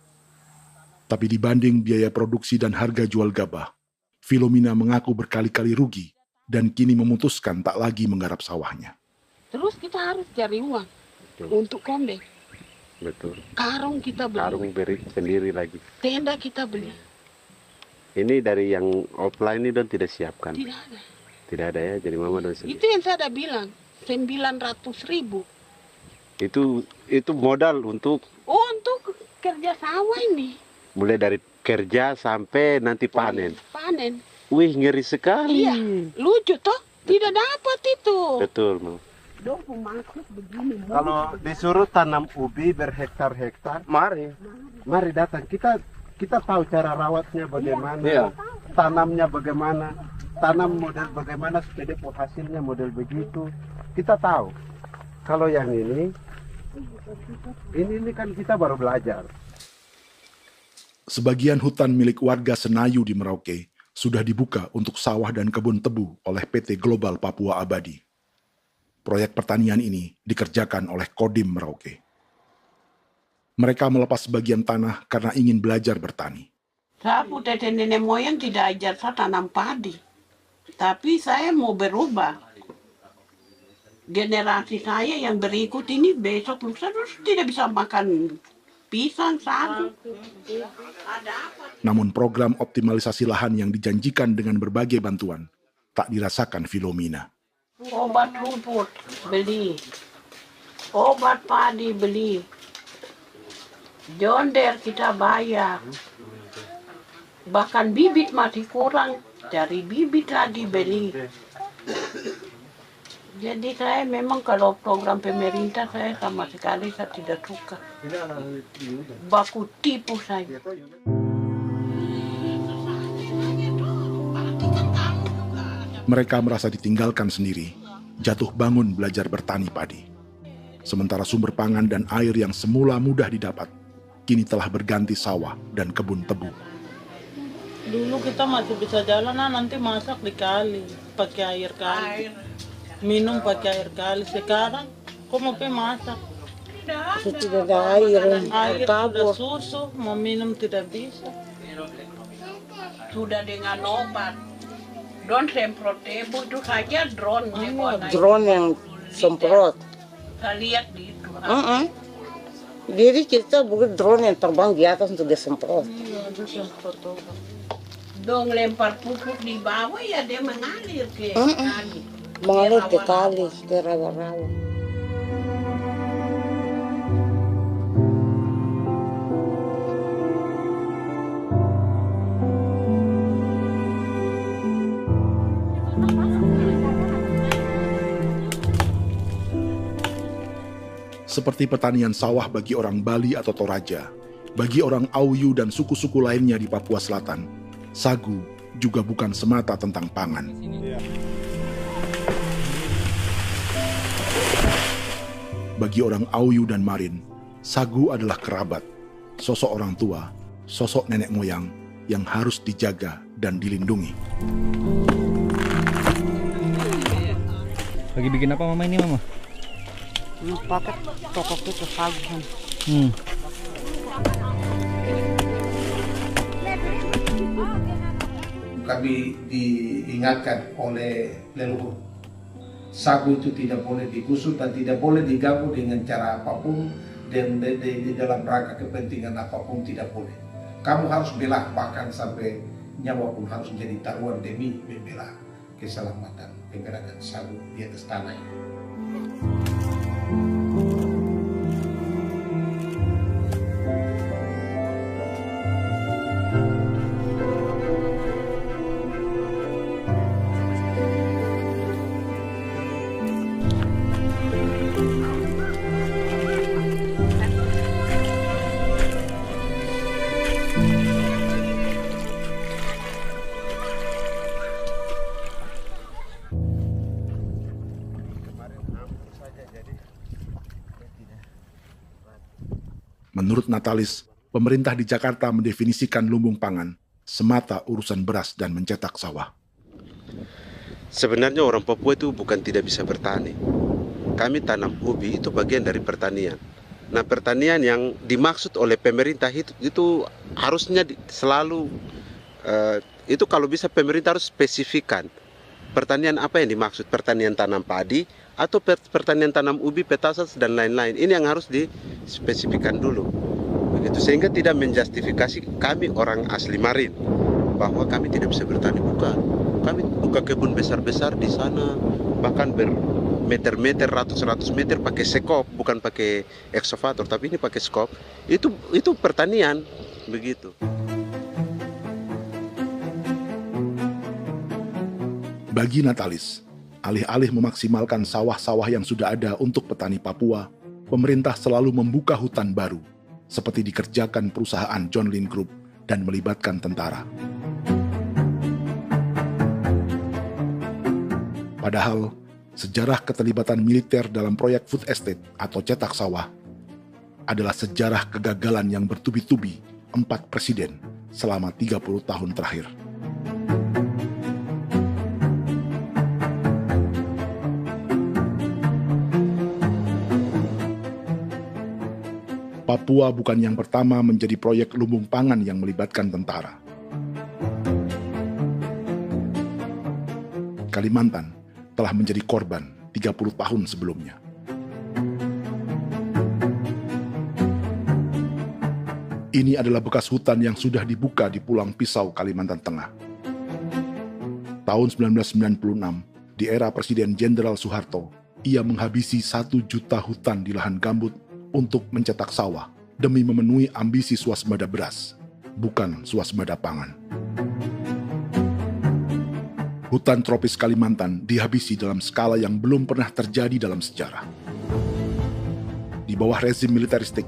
Tapi dibanding biaya produksi dan harga jual gabah, Filomina mengaku berkali-kali rugi dan kini memutuskan tak lagi menggarap sawahnya. Terus kita harus cari uang untuk kondek. Betul. Karung kita beli. Karung beri sendiri lagi. Tenda kita beli. Ini dari yang offline ini don tidak siapkan. Tidak ada. Tidak ada ya, jadi mama don sendiri. Itu yang saya ada bilang, 900.000. Itu modal untuk kerja sawah ini. Mulai dari kerja sampai nanti panen. Panen. Wih, ngeri sekali. Iya, lucu toh? Tidak dapat itu. Betul, Mam. Dong maksud begini. Kalau disuruh tanam ubi berhektar-hektar, mari datang. Kita tahu cara rawatnya bagaimana, iya. Tanamnya bagaimana, tanam model bagaimana supaya hasilnya model begitu. Kita tahu. Kalau yang ini kan kita baru belajar. Sebagian hutan milik warga Senayu di Merauke sudah dibuka untuk sawah dan kebun tebu oleh PT Global Papua Abadi. Proyek pertanian ini dikerjakan oleh Kodim Merauke. Mereka melepas sebagian tanah karena ingin belajar bertani. Saya tete nenek moyang tidak ajar saya tanam padi. Tapi saya mau berubah. Generasi saya yang berikut ini besok lusa tidak bisa makan pisang, sagu. Namun program optimalisasi lahan yang dijanjikan dengan berbagai bantuan tak dirasakan Filomina. Obat rumput beli, obat padi beli, jonder kita bayar, bahkan bibit masih kurang, cari bibit lagi beli. Jadi saya memang kalau program pemerintah saya sama sekali saya tidak suka. Baku tipu saya. Mereka merasa ditinggalkan sendiri, jatuh bangun belajar bertani padi. Sementara sumber pangan dan air yang semula mudah didapat, kini telah berganti sawah dan kebun tebu. Dulu kita masih bisa jalan, nanti masak di kali, pakai air kali. Minum pakai air kali. Sekarang kok mau masak? Tidak ada air. Air sudah susu, mau minum tidak bisa. Sudah dengan obat. Drone semprot tebu itu saja drone. Drone yang semprot. Saya lihat di itu. Jadi kita bukan drone yang terbang di atas untuk disemprot. Dong lempar pupuk di bawah ya dia mengalir ke kali. Mengalir ke kali, ke rawa-rawa. Seperti pertanian sawah bagi orang Bali atau Toraja, bagi orang Auyu dan suku-suku lainnya di Papua Selatan, sagu juga bukan semata tentang pangan. Bagi orang Auyu dan Marin, sagu adalah kerabat, sosok orang tua, sosok nenek moyang yang harus dijaga dan dilindungi. Lagi bikin apa mama ini mama? Pakai tokok itu sagu. Kami diingatkan oleh leluhur, sagu itu tidak boleh digusur dan tidak boleh diganggu dengan cara apapun, dan di dalam rangka kepentingan apapun tidak boleh. Kamu harus bela, bahkan sampai nyawa pun harus menjadi taruhan demi membela keselamatan pergerakan sagu di atas tanah ini. Menurut Natalis, pemerintah di Jakarta mendefinisikan lumbung pangan semata urusan beras dan mencetak sawah. Sebenarnya orang Papua itu bukan tidak bisa bertani. Kami tanam ubi itu bagian dari pertanian. Nah, pertanian yang dimaksud oleh pemerintah itu harusnya selalu itu kalau bisa pemerintah harus spesifikkan pertanian apa yang dimaksud, pertanian tanam padi atau pertanian tanam ubi, petasan dan lain-lain. Ini yang harus dispesifikkan dulu. Begitu, sehingga tidak menjustifikasi kami orang asli Marin bahwa kami tidak bisa bertani. Bukan. Kami buka kebun besar-besar di sana, bahkan bermeter-meter, ratus-ratus meter pakai sekop, bukan pakai ekskavator, tapi ini pakai skop. Itu pertanian, begitu. Bagi Natalis, alih-alih memaksimalkan sawah-sawah yang sudah ada untuk petani Papua, pemerintah selalu membuka hutan baru, seperti dikerjakan perusahaan John Lynn Group dan melibatkan tentara. Padahal, sejarah keterlibatan militer dalam proyek food estate atau cetak sawah adalah sejarah kegagalan yang bertubi-tubi 4 presiden selama 30 tahun terakhir. Papua bukan yang pertama menjadi proyek lumbung pangan yang melibatkan tentara. Kalimantan telah menjadi korban 30 tahun sebelumnya. Ini adalah bekas hutan yang sudah dibuka di Pulang Pisau, Kalimantan Tengah. Tahun 1996, di era Presiden Jenderal Soeharto, ia menghabisi 1 juta hutan di lahan gambut untuk mencetak sawah demi memenuhi ambisi swasembada beras, bukan swasembada pangan. Hutan tropis Kalimantan dihabisi dalam skala yang belum pernah terjadi dalam sejarah. Di bawah rezim militeristik,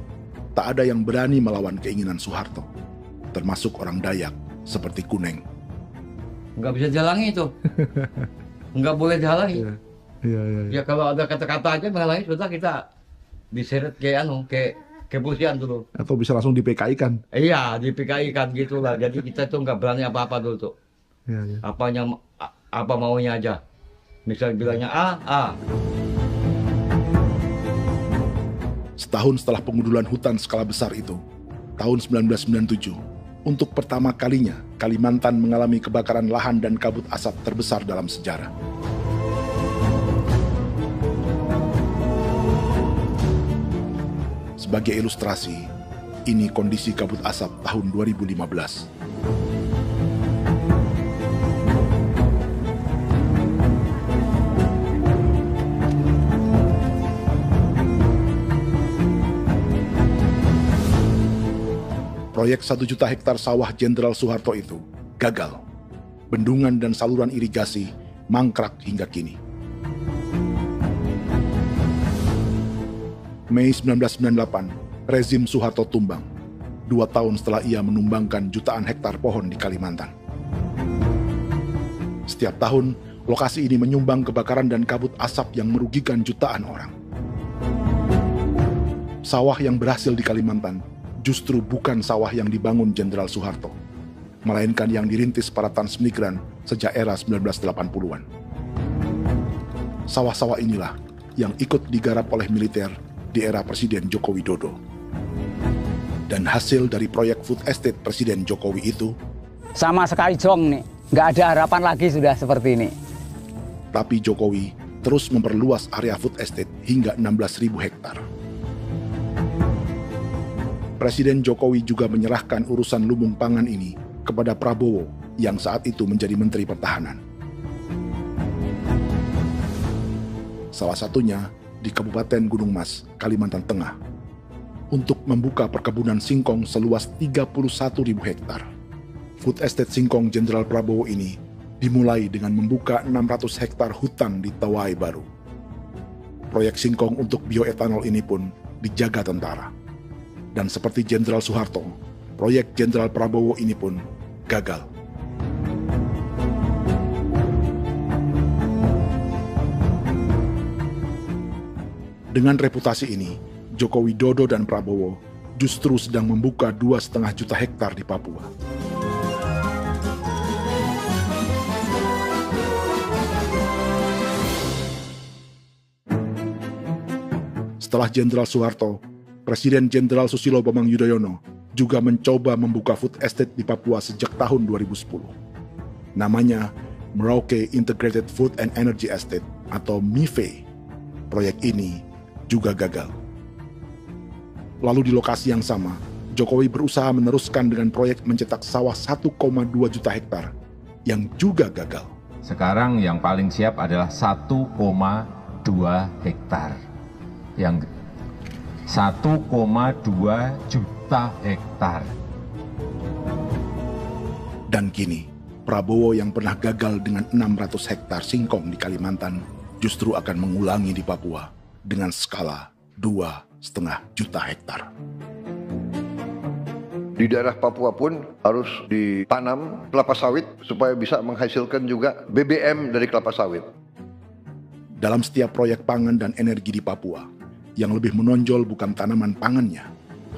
tak ada yang berani melawan keinginan Soeharto, termasuk orang Dayak seperti Kuneng. Nggak bisa dihalangi itu. Nggak boleh dihalangi. Ya kalau ada kata-kata aja menghalangi, sudah kita diseret ke kepolisian dulu. Atau bisa langsung di PKI-kan. Iya, di PKI-kan gitulah. Jadi kita tuh nggak berani apa-apa dulu tuh. Apa maunya aja. Misal bilangnya A. Setahun setelah pengundulan hutan skala besar itu, tahun 1997, untuk pertama kalinya Kalimantan mengalami kebakaran lahan dan kabut asap terbesar dalam sejarah. Sebagai ilustrasi, ini kondisi kabut asap tahun 2015. Proyek 1 juta hektar sawah Jenderal Soeharto itu gagal. Bendungan dan saluran irigasi mangkrak hingga kini. Mei 1998, rezim Soeharto tumbang, 2 tahun setelah ia menumbangkan jutaan hektar pohon di Kalimantan. Setiap tahun, lokasi ini menyumbang kebakaran dan kabut asap yang merugikan jutaan orang. Sawah yang berhasil di Kalimantan justru bukan sawah yang dibangun Jenderal Soeharto, melainkan yang dirintis para transmigran sejak era 1980-an. Sawah-sawah inilah yang ikut digarap oleh militer di era Presiden Joko Widodo. Dan hasil dari proyek food estate Presiden Jokowi itu sama sekali jong nih, nggak ada harapan lagi sudah seperti ini. Tapi Jokowi terus memperluas area food estate hingga 16.000 hektar. Presiden Jokowi juga menyerahkan urusan lumbung pangan ini kepada Prabowo yang saat itu menjadi Menteri Pertahanan. Salah satunya di Kabupaten Gunung Mas, Kalimantan Tengah, untuk membuka perkebunan singkong seluas 31.000 hektar. Food Estate Singkong Jenderal Prabowo ini dimulai dengan membuka 600 hektar hutan di Tawai Baru. Proyek singkong untuk bioetanol ini pun dijaga tentara. Dan seperti Jenderal Soeharto, proyek Jenderal Prabowo ini pun gagal. Dengan reputasi ini, Joko Widodo dan Prabowo justru sedang membuka 2,5 juta hektar di Papua. Setelah Jenderal Soeharto, Presiden Jenderal Susilo Bambang Yudhoyono juga mencoba membuka food estate di Papua sejak tahun 2010. Namanya Merauke Integrated Food and Energy Estate atau MIFE. Proyek ini juga gagal. Lalu di lokasi yang sama, Jokowi berusaha meneruskan dengan proyek mencetak sawah 1,2 juta hektar yang juga gagal. Sekarang yang paling siap adalah 1,2 hektar. Yang 1,2 juta hektar. Dan kini, Prabowo yang pernah gagal dengan 600 hektar singkong di Kalimantan justru akan mengulangi di Papua dengan skala 2,5 juta hektar. Di daerah Papua pun harus ditanam kelapa sawit supaya bisa menghasilkan juga BBM dari kelapa sawit. Dalam setiap proyek pangan dan energi di Papua, yang lebih menonjol bukan tanaman pangannya,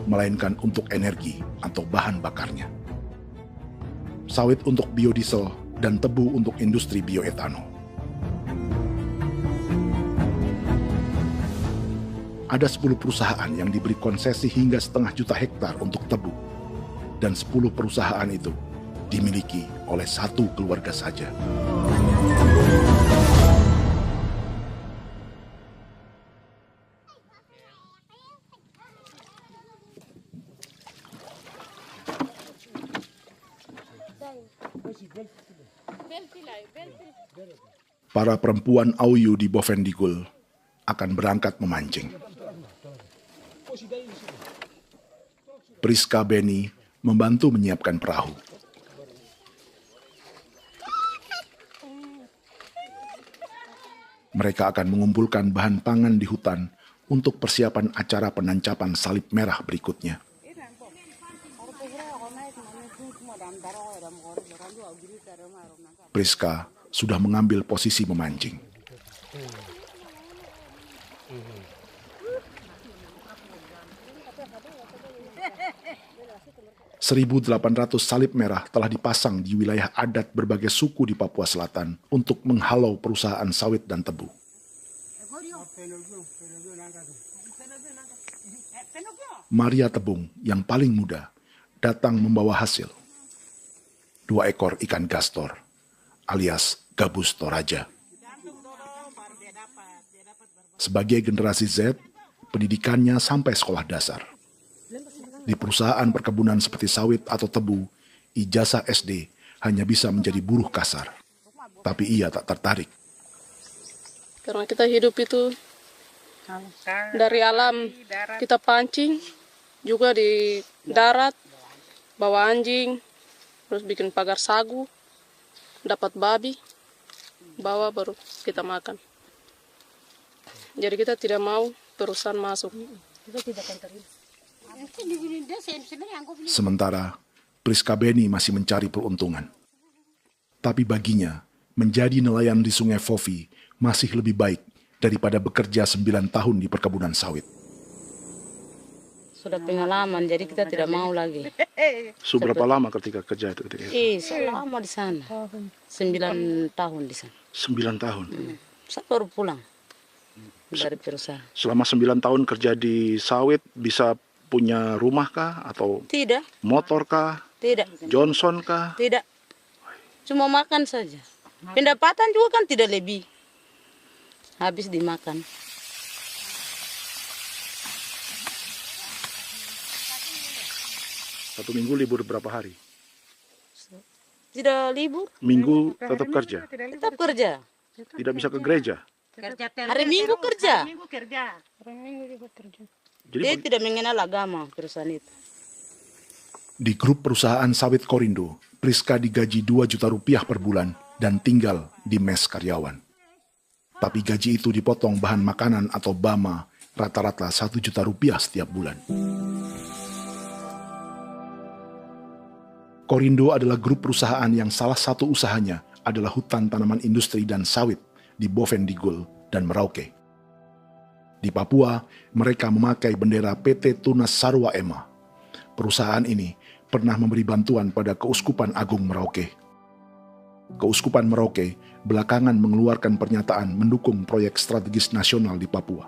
melainkan untuk energi atau bahan bakarnya. Sawit untuk biodiesel dan tebu untuk industri bioetanol. Ada 10 perusahaan yang diberi konsesi hingga 0,5 juta hektar untuk tebu. Dan 10 perusahaan itu dimiliki oleh satu keluarga saja. Para perempuan Auyu di Bovendigul akan berangkat memancing. Priska Beni membantu menyiapkan perahu. Mereka akan mengumpulkan bahan pangan di hutan untuk persiapan acara penancapan salib merah berikutnya. Priska sudah mengambil posisi memancing. .800 salib merah telah dipasang di wilayah adat berbagai suku di Papua Selatan untuk menghalau perusahaan sawit dan tebu. Maria Tebung yang paling muda datang membawa hasil. 2 ekor ikan gastor alias gabus toraja. Sebagai generasi Z, pendidikannya sampai sekolah dasar. Di perusahaan perkebunan seperti sawit atau tebu, ijazah SD hanya bisa menjadi buruh kasar. Tapi ia tak tertarik. Karena kita hidup itu dari alam, kita pancing, juga di darat, bawa anjing, terus bikin pagar sagu, dapat babi, bawa baru kita makan. Jadi kita tidak mau perusahaan masuk. Sementara Priska Beni masih mencari peruntungan. Tapi baginya, menjadi nelayan di Sungai Fofi masih lebih baik daripada bekerja 9 tahun di perkebunan sawit. Sudah pengalaman, jadi kita tidak mau lagi. Sudah berapa lama ketika kerja itu? Selama di sana. 9 tahun di sana. 9 tahun? Saya baru pulang dari perusahaan. Selama 9 tahun kerja di sawit, bisa punya rumah kah? Atau Tidak. motor kah? Tidak. Johnson kah? Tidak. Cuma makan saja. Pendapatan juga kan tidak lebih. Habis dimakan. Satu minggu libur berapa hari? Tidak libur. Minggu tetap kerja? Tetap kerja. Tidak bisa ke gereja? Hari Minggu kerja. Hari Minggu juga kerja. Dia tidak mengenal agama perusahaan itu. Di grup perusahaan sawit Korindo, Priska digaji 2 juta rupiah per bulan dan tinggal di mes karyawan. Tapi gaji itu dipotong bahan makanan atau BAMA rata-rata 1 juta rupiah setiap bulan. Korindo adalah grup perusahaan yang salah satu usahanya adalah hutan tanaman industri dan sawit di Bovendigul dan Merauke. Di Papua, mereka memakai bendera PT Tunas Sarwa Ema. Perusahaan ini pernah memberi bantuan pada Keuskupan Agung Merauke. Keuskupan Merauke belakangan mengeluarkan pernyataan mendukung proyek strategis nasional di Papua.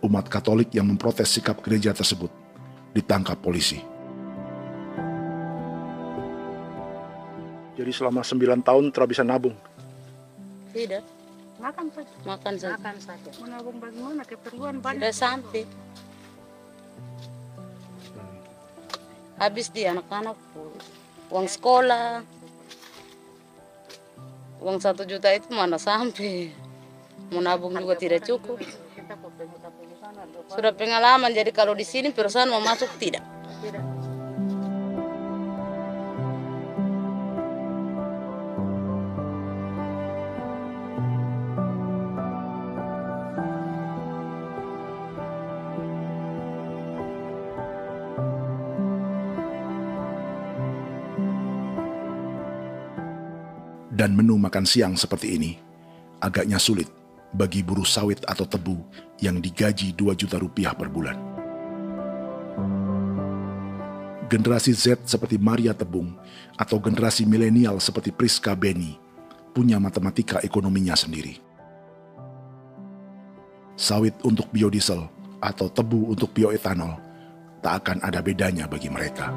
Umat Katolik yang memprotes sikap gereja tersebut ditangkap polisi. Jadi selama 9 tahun tidak bisa nabung? Tidak. Makan saja. Makan saja. Makan saja. Menabung bagaimana? Keperluan banyak. Tidak sampai. Habis di anak-anak uang sekolah. Uang 1 juta itu mana sampai. Mau nabung juga tidak cukup. Sudah pengalaman, jadi kalau di sini perusahaan mau masuk tidak. Dan menu makan siang seperti ini agaknya sulit bagi buruh sawit atau tebu yang digaji 2 juta rupiah per bulan. Generasi Z seperti Maria Tebung atau generasi milenial seperti Priska Beni punya matematika ekonominya sendiri. Sawit untuk biodiesel atau tebu untuk bioetanol tak akan ada bedanya bagi mereka.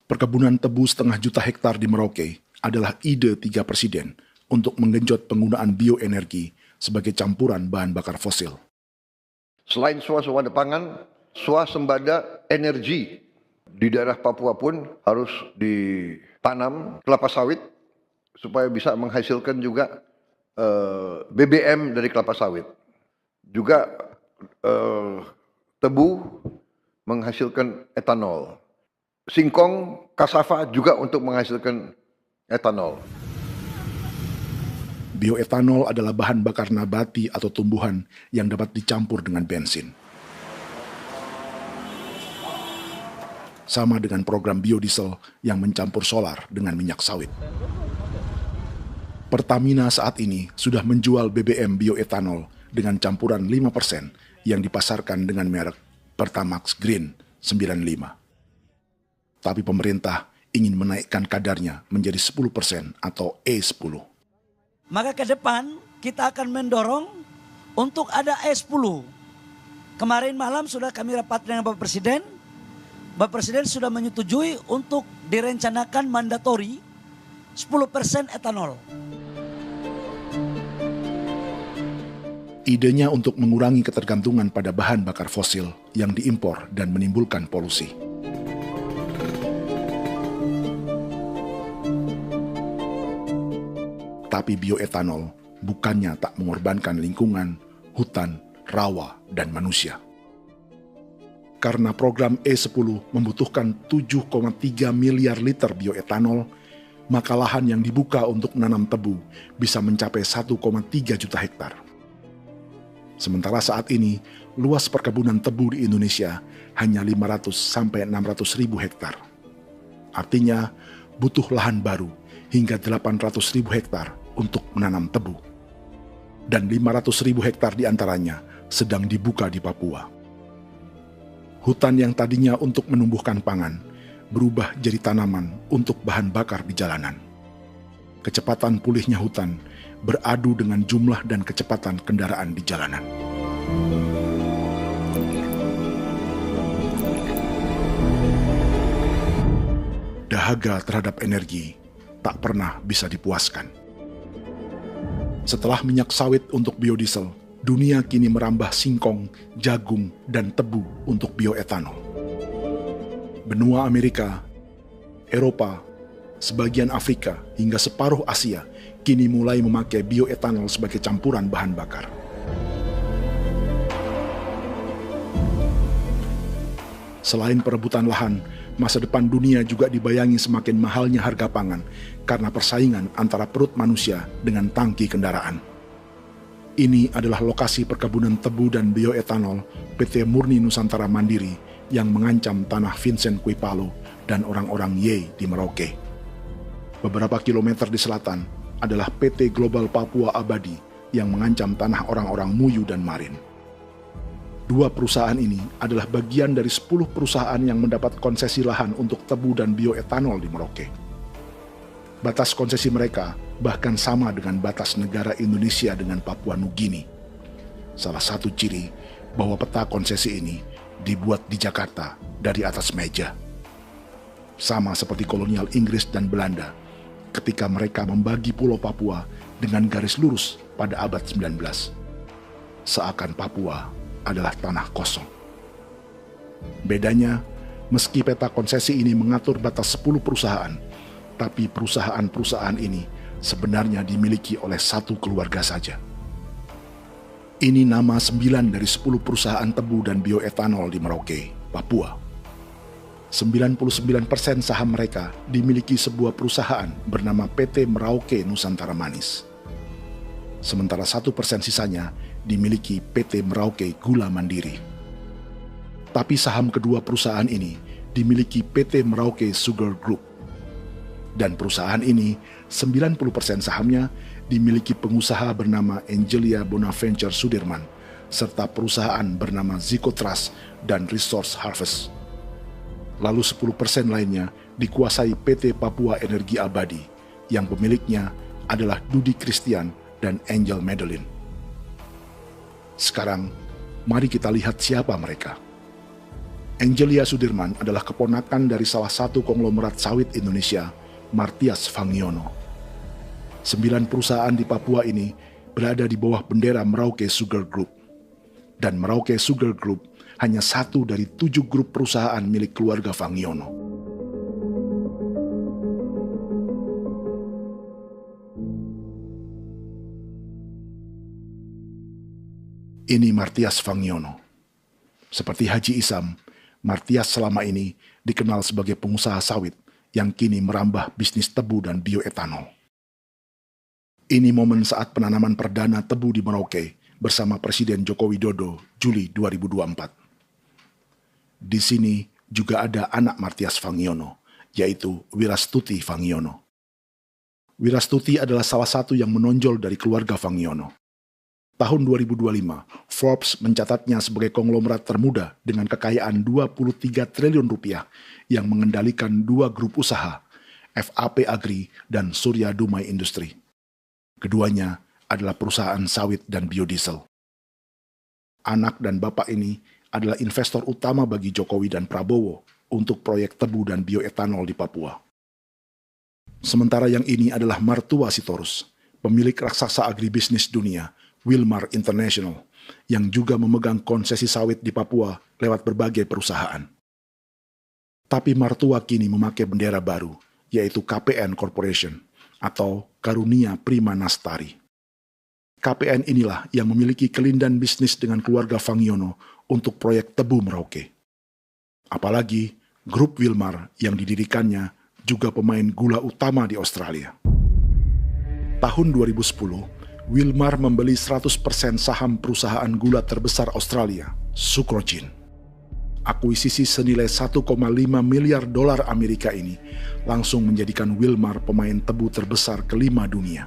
Perkebunan tebu 1,5 juta hektar di Merauke adalah ide 3 presiden untuk menggenjot penggunaan bioenergi sebagai campuran bahan bakar fosil. Selain swasembada pangan, swasembada energi di daerah Papua pun harus ditanam kelapa sawit supaya bisa menghasilkan juga BBM dari kelapa sawit. Juga tebu menghasilkan etanol. Singkong, kasava juga untuk menghasilkan etanol. Bioetanol adalah bahan bakar nabati atau tumbuhan yang dapat dicampur dengan bensin. Sama dengan program biodiesel yang mencampur solar dengan minyak sawit. Pertamina saat ini sudah menjual BBM bioetanol dengan campuran 5% yang dipasarkan dengan merek Pertamax Green 95. Tapi pemerintah ingin menaikkan kadarnya menjadi 10% atau E10. Maka ke depan kita akan mendorong untuk ada E10. Kemarin malam sudah kami rapat dengan Bapak Presiden. Bapak Presiden sudah menyetujui untuk direncanakan mandatori 10% etanol. Idenya untuk mengurangi ketergantungan pada bahan bakar fosil yang diimpor dan menimbulkan polusi. Tapi bioetanol bukannya tak mengorbankan lingkungan, hutan, rawa, dan manusia. Karena program E10 membutuhkan 7,3 miliar liter bioetanol, maka lahan yang dibuka untuk menanam tebu bisa mencapai 1,3 juta hektar. Sementara saat ini, luas perkebunan tebu di Indonesia hanya 500 sampai 600 ribu hektar. Artinya, butuh lahan baru hingga 800 ribu hektar untuk menanam tebu. Dan 500 ribu hektar diantaranya sedang dibuka di Papua. Hutan yang tadinya untuk menumbuhkan pangan berubah jadi tanaman untuk bahan bakar di jalanan. Kecepatan pulihnya hutan beradu dengan jumlah dan kecepatan kendaraan di jalanan. Dahaga terhadap energi tak pernah bisa dipuaskan. Setelah minyak sawit untuk biodiesel, dunia kini merambah singkong, jagung, dan tebu untuk bioetanol. Benua Amerika, Eropa, sebagian Afrika, hingga separuh Asia kini mulai memakai bioetanol sebagai campuran bahan bakar. Selain perebutan lahan, masa depan dunia juga dibayangi semakin mahalnya harga pangan karena persaingan antara perut manusia dengan tangki kendaraan. Ini adalah lokasi perkebunan tebu dan bioetanol PT Murni Nusantara Mandiri yang mengancam tanah Vincent Quipalo dan orang-orang Ye di Merauke. Beberapa kilometer di selatan adalah PT Global Papua Abadi yang mengancam tanah orang-orang Muyu dan Marin. Dua perusahaan ini adalah bagian dari 10 perusahaan yang mendapat konsesi lahan untuk tebu dan bioetanol di Merauke. Batas konsesi mereka bahkan sama dengan batas negara Indonesia dengan Papua Nugini. Salah satu ciri bahwa peta konsesi ini dibuat di Jakarta dari atas meja. Sama seperti kolonial Inggris dan Belanda ketika mereka membagi pulau Papua dengan garis lurus pada abad 19. Seakan Papua adalah tanah kosong. Bedanya, meski peta konsesi ini mengatur batas 10 perusahaan, tapi perusahaan-perusahaan ini sebenarnya dimiliki oleh satu keluarga saja. Ini nama 9 dari 10 perusahaan tebu dan bioetanol di Merauke, Papua. 99% saham mereka dimiliki sebuah perusahaan bernama PT Merauke Nusantara Manis. Sementara 1% sisanya dimiliki PT Merauke Gula Mandiri. Tapi saham kedua perusahaan ini dimiliki PT Merauke Sugar Group. Dan perusahaan ini, 90% sahamnya dimiliki pengusaha bernama Angelia Bonaventure Sudirman, serta perusahaan bernama Zico Trust dan Resource Harvest. Lalu 10% lainnya dikuasai PT Papua Energi Abadi, yang pemiliknya adalah Dudi Christian dan Angel Madeline. Sekarang, mari kita lihat siapa mereka. Angelia Sudirman adalah keponakan dari salah satu konglomerat sawit Indonesia, Martias Fangiono. 9 perusahaan di Papua ini berada di bawah bendera Merauke Sugar Group. Dan Merauke Sugar Group hanya satu dari 7 grup perusahaan milik keluarga Fangiono. Ini Martias Fangiono. Seperti Haji Isam, Martias selama ini dikenal sebagai pengusaha sawit yang kini merambah bisnis tebu dan bioetanol. Ini momen saat penanaman perdana tebu di Merauke bersama Presiden Joko Widodo Juli 2024. Di sini juga ada anak Martias Fangiono, yaitu Wirastuti Fangiono. Wirastuti adalah salah satu yang menonjol dari keluarga Fangiono. Tahun 2025, Forbes mencatatnya sebagai konglomerat termuda dengan kekayaan 23 triliun rupiah yang mengendalikan 2 grup usaha, FAP Agri dan Surya Dumai Industri. Keduanya adalah perusahaan sawit dan biodiesel. Anak dan bapak ini adalah investor utama bagi Jokowi dan Prabowo untuk proyek tebu dan bioetanol di Papua. Sementara yang ini adalah mertua Sitorus, pemilik raksasa agribisnis dunia, Wilmar International, yang juga memegang konsesi sawit di Papua lewat berbagai perusahaan. Tapi mertua kini memakai bendera baru, yaitu KPN Corporation atau Karunia Prima Nastari. KPN inilah yang memiliki kelindan bisnis dengan keluarga Fangiono untuk proyek tebu Merauke. Apalagi grup Wilmar yang didirikannya juga pemain gula utama di Australia. Tahun 2010, Wilmar membeli 100% saham perusahaan gula terbesar Australia, Sucrogin. Akuisisi senilai 1,5 miliar dolar Amerika ini langsung menjadikan Wilmar pemain tebu terbesar kelima dunia.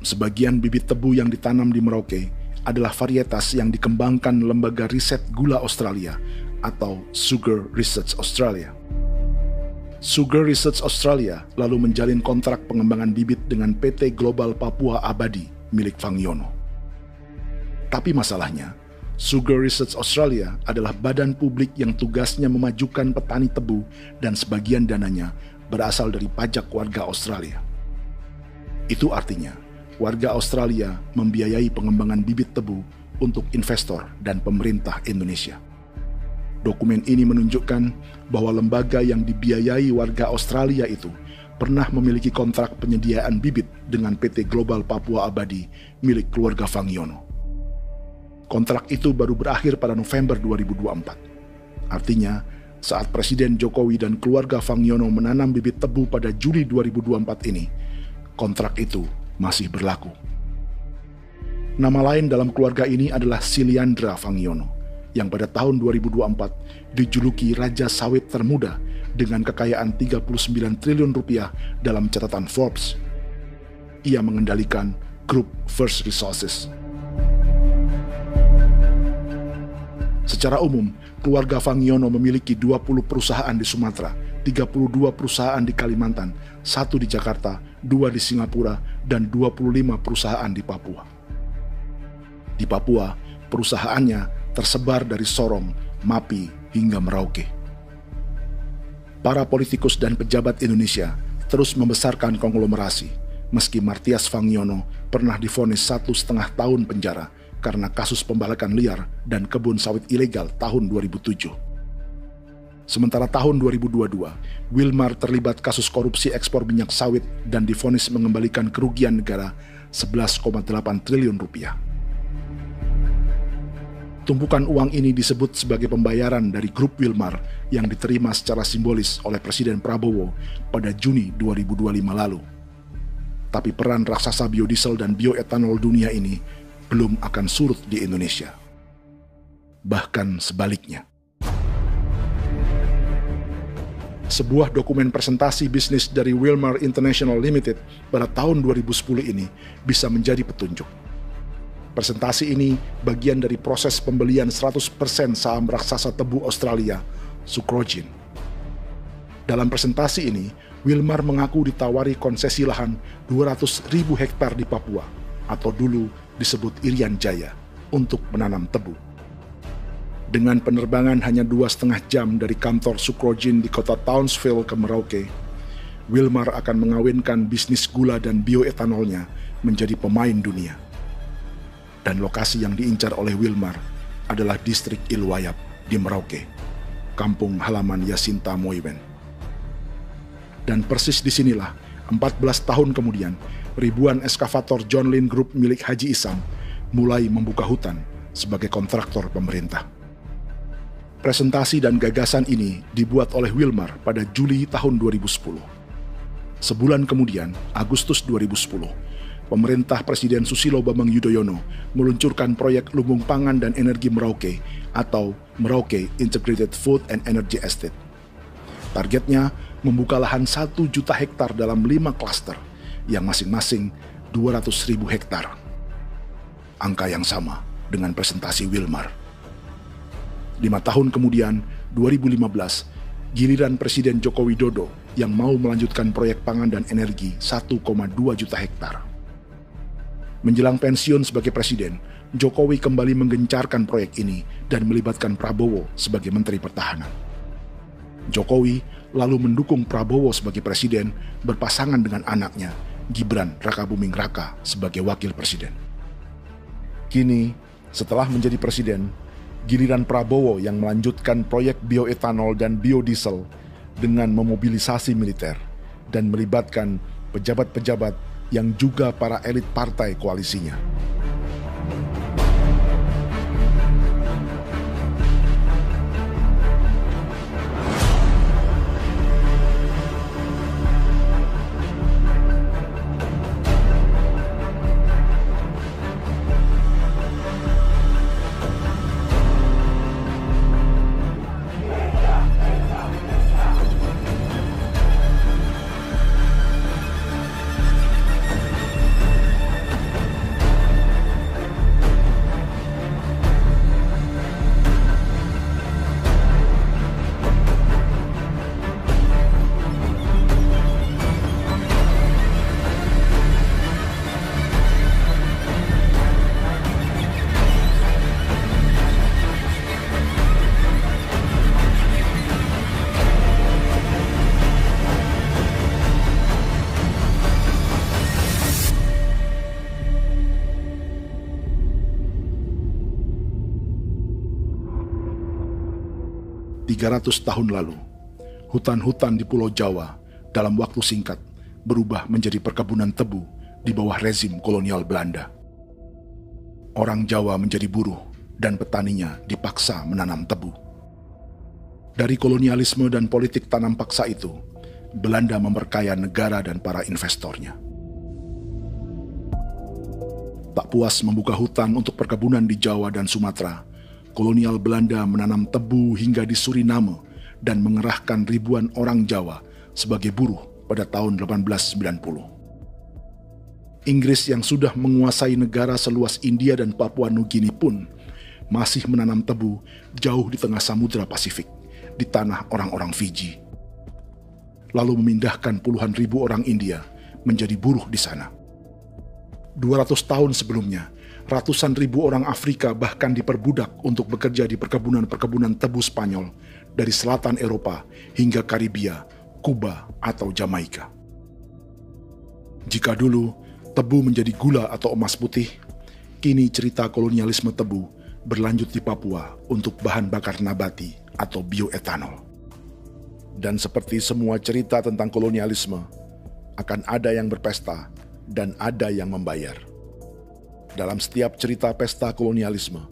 Sebagian bibit tebu yang ditanam di Merauke adalah varietas yang dikembangkan Lembaga Riset Gula Australia atau Sugar Research Australia. Sugar Research Australia lalu menjalin kontrak pengembangan bibit dengan PT Global Papua Abadi milik Fangiono. Tapi masalahnya, Sugar Research Australia adalah badan publik yang tugasnya memajukan petani tebu dan sebagian dananya berasal dari pajak warga Australia. Itu artinya, warga Australia membiayai pengembangan bibit tebu untuk investor dan pemerintah Indonesia. Dokumen ini menunjukkan bahwa lembaga yang dibiayai warga Australia itu pernah memiliki kontrak penyediaan bibit dengan PT Global Papua Abadi milik keluarga Fangiono. Kontrak itu baru berakhir pada November 2024. Artinya, saat Presiden Jokowi dan keluarga Fangiono menanam bibit tebu pada Juli 2024 ini, kontrak itu masih berlaku. Nama lain dalam keluarga ini adalah Siliandra Fangiono, yang pada tahun 2024 dijuluki Raja Sawit Termuda dengan kekayaan 39 triliun rupiah dalam catatan Forbes. Ia mengendalikan grup First Resources. Secara umum, keluarga Fangiono memiliki 20 perusahaan di Sumatera, 32 perusahaan di Kalimantan, 1 di Jakarta, 2 di Singapura, dan 25 perusahaan di Papua. Di Papua, perusahaannya tersebar dari Sorong, Mapi, hingga Merauke. Para politikus dan pejabat Indonesia terus membesarkan konglomerasi, meski Martias Fangiono pernah divonis 1,5 tahun penjara karena kasus pembalakan liar dan kebun sawit ilegal tahun 2007. Sementara tahun 2022, Wilmar terlibat kasus korupsi ekspor minyak sawit dan divonis mengembalikan kerugian negara 11,8 triliun rupiah. Tumpukan uang ini disebut sebagai pembayaran dari grup Wilmar yang diterima secara simbolis oleh Presiden Prabowo pada Juni 2025 lalu. Tapi peran raksasa biodiesel dan bioetanol dunia ini belum akan surut di Indonesia. Bahkan sebaliknya. Sebuah dokumen presentasi bisnis dari Wilmar International Limited pada tahun 2010 ini bisa menjadi petunjuk. Presentasi ini bagian dari proses pembelian 100% saham raksasa tebu Australia, Sucrogin. Dalam presentasi ini, Wilmar mengaku ditawari konsesi lahan 200.000 hektar di Papua, atau dulu disebut Irian Jaya, untuk menanam tebu. Dengan penerbangan hanya 2,5 jam dari kantor Sucrogin di kota Townsville ke Merauke, Wilmar akan mengawinkan bisnis gula dan bioetanolnya menjadi pemain dunia. Dan lokasi yang diincar oleh Wilmar adalah distrik Ilwayap di Merauke, kampung halaman Yasinta Moiwen. Dan persis disinilah, 14 tahun kemudian, ribuan eskavator John Lynn Group milik Haji Isam mulai membuka hutan sebagai kontraktor pemerintah. Presentasi dan gagasan ini dibuat oleh Wilmar pada Juli tahun 2010. Sebulan kemudian, Agustus 2010, pemerintah Presiden Susilo Bambang Yudhoyono meluncurkan proyek Lumbung Pangan dan Energi Merauke atau Merauke Integrated Food and Energy Estate. Targetnya membuka lahan 1 juta hektar dalam 5 klaster yang masing-masing 200.000 hektar. Angka yang sama dengan presentasi Wilmar. 5 tahun kemudian, 2015, giliran Presiden Joko Widodo yang mau melanjutkan proyek pangan dan energi 1,2 juta hektar. Menjelang pensiun sebagai presiden, Jokowi kembali menggencarkan proyek ini dan melibatkan Prabowo sebagai Menteri Pertahanan. Jokowi lalu mendukung Prabowo sebagai presiden berpasangan dengan anaknya, Gibran Rakabuming Raka sebagai wakil presiden. Kini, setelah menjadi presiden, giliran Prabowo yang melanjutkan proyek bioetanol dan biodiesel dengan memobilisasi militer dan melibatkan pejabat-pejabat yang juga para elit partai koalisinya. Tahun lalu, hutan-hutan di Pulau Jawa dalam waktu singkat berubah menjadi perkebunan tebu di bawah rezim kolonial Belanda. Orang Jawa menjadi buruh dan petaninya dipaksa menanam tebu. Dari kolonialisme dan politik tanam paksa itu, Belanda memperkaya negara dan para investornya. Tak puas membuka hutan untuk perkebunan di Jawa dan Sumatera, kolonial Belanda menanam tebu hingga di Suriname dan mengerahkan ribuan orang Jawa sebagai buruh pada tahun 1890. Inggris yang sudah menguasai negara seluas India dan Papua Nugini pun masih menanam tebu jauh di tengah Samudra Pasifik, di tanah orang-orang Fiji. Lalu memindahkan puluhan ribu orang India menjadi buruh di sana. 200 tahun sebelumnya, ratusan ribu orang Afrika bahkan diperbudak untuk bekerja di perkebunan-perkebunan tebu Spanyol dari selatan Eropa hingga Karibia, Kuba, atau Jamaika. Jika dulu tebu menjadi gula atau emas putih, kini cerita kolonialisme tebu berlanjut di Papua untuk bahan bakar nabati atau bioetanol. Dan seperti semua cerita tentang kolonialisme, akan ada yang berpesta dan ada yang membayar. Dalam setiap cerita pesta kolonialisme,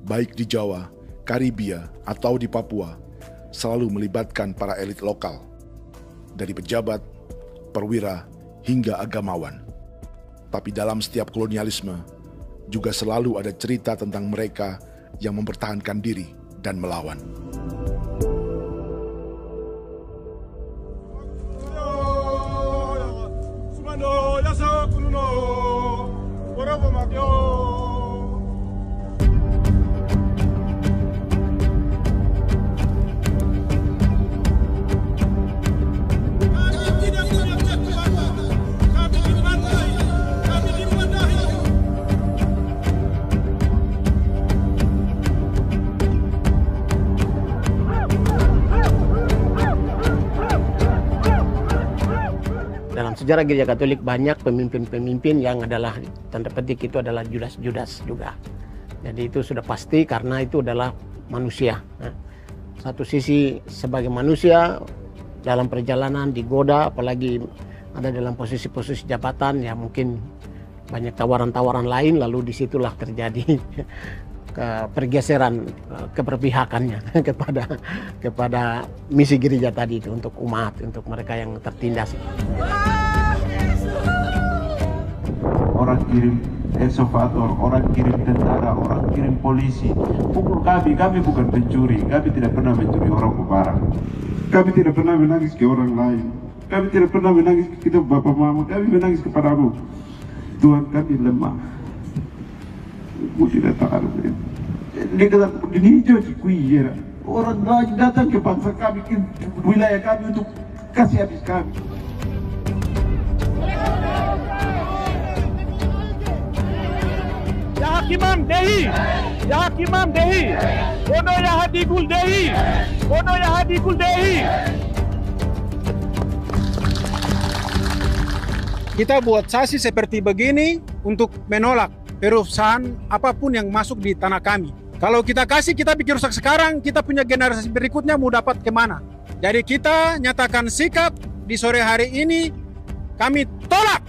baik di Jawa, Karibia, atau di Papua, selalu melibatkan para elit lokal, dari pejabat, perwira, hingga agamawan. Tapi dalam setiap kolonialisme, juga selalu ada cerita tentang mereka yang mempertahankan diri dan melawan. Dalam sejarah Gereja Katolik banyak pemimpin-pemimpin yang adalah tanda petik itu adalah Judas-Judas juga. Jadi itu sudah pasti karena itu adalah manusia. Satu sisi sebagai manusia dalam perjalanan digoda, apalagi ada dalam posisi-posisi jabatan ya mungkin banyak tawaran-tawaran lain, lalu disitulah terjadi pergeseran keberpihakannya kepada misi gereja tadi itu untuk umat, untuk mereka yang tertindas. Orang kirim eksavator, orang kirim tentara, orang kirim polisi. Pukul kami bukan pencuri, kami tidak pernah mencuri orang barang. Kami tidak pernah menangis ke orang lain. Kami tidak pernah menangis ke kita Bapak Mama, kami menangis kepadamu. Tuhan kami lemah. Tidak tahu. Di hijau Cikuya, orang lain datang ke bangsa kami, ke wilayah kami untuk kasih habis kami. Yakimam Dehi, Yakimam Dehi, Bono Yahadigul Dehi, Bono Yahadigul Dehi. Kita buat sasi seperti begini untuk menolak perusahaan apapun yang masuk di tanah kami. Kalau kita kasih, kita bikin rusak sekarang, kita punya generasi berikutnya mau dapat kemana. Jadi kita nyatakan sikap di sore hari ini, kami tolak.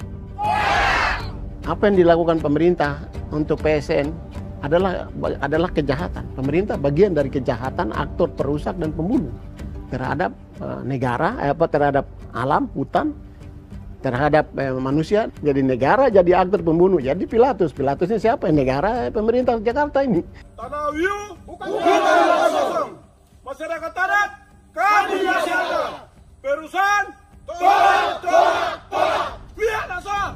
Apa yang dilakukan pemerintah untuk PSN adalah kejahatan. Pemerintah bagian dari kejahatan, aktor perusak dan pembunuh terhadap negara, terhadap alam, hutan, terhadap manusia. Jadi negara jadi aktor pembunuh. Jadi Pilatusnya siapa? Negara, pemerintah Jakarta ini. Tanah Wiu bukan tanah kosong. Masyarakat adat kami masyarakat. Perusahaan tolak. Biar nasa.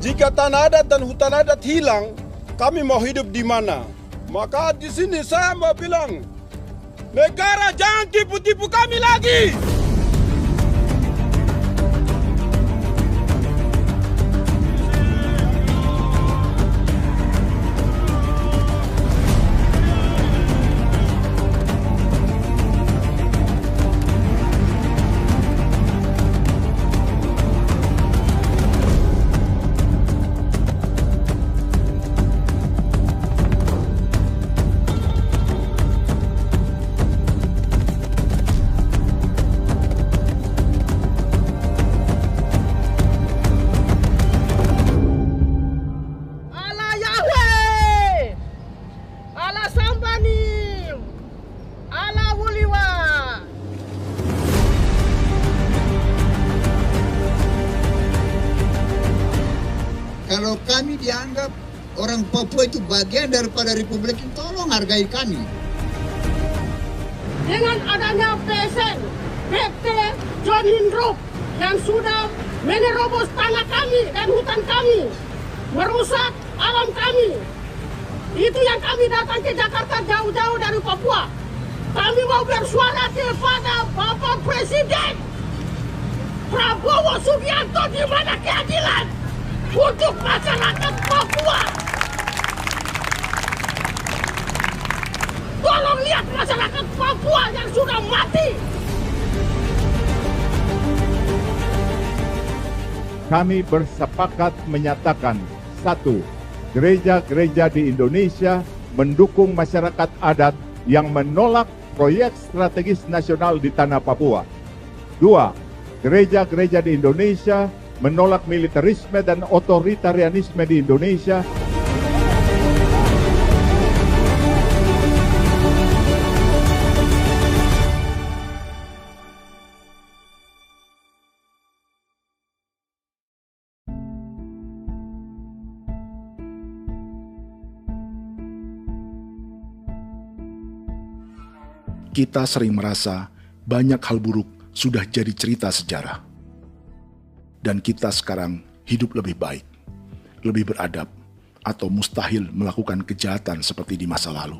Jika tanah adat dan hutan adat hilang, kami mau hidup di mana? Maka di sini saya mau bilang, negara jangan tipu-tipu kami lagi. Kalau kami dianggap orang Papua itu bagian daripada Republik ini, tolong hargai kami. Dengan adanya PSN, PT John Hindrup yang sudah menerobos tanah kami dan hutan kami, merusak alam kami. Itu yang kami datang ke Jakarta jauh-jauh dari Papua. Kami mau bersuara kepada Bapak Presiden Prabowo Subianto, di mana keadilan untuk masyarakat Papua. Tolong lihat masyarakat Papua yang sudah mati. Kami bersepakat menyatakan, 1. Gereja-gereja di Indonesia mendukung masyarakat adat yang menolak proyek strategis nasional di tanah Papua. 2. Gereja-gereja di Indonesia menolak militerisme dan otoritarianisme di Indonesia. Kita sering merasa banyak hal buruk sudah jadi cerita sejarah. Dan kita sekarang hidup lebih baik, lebih beradab, atau mustahil melakukan kejahatan seperti di masa lalu.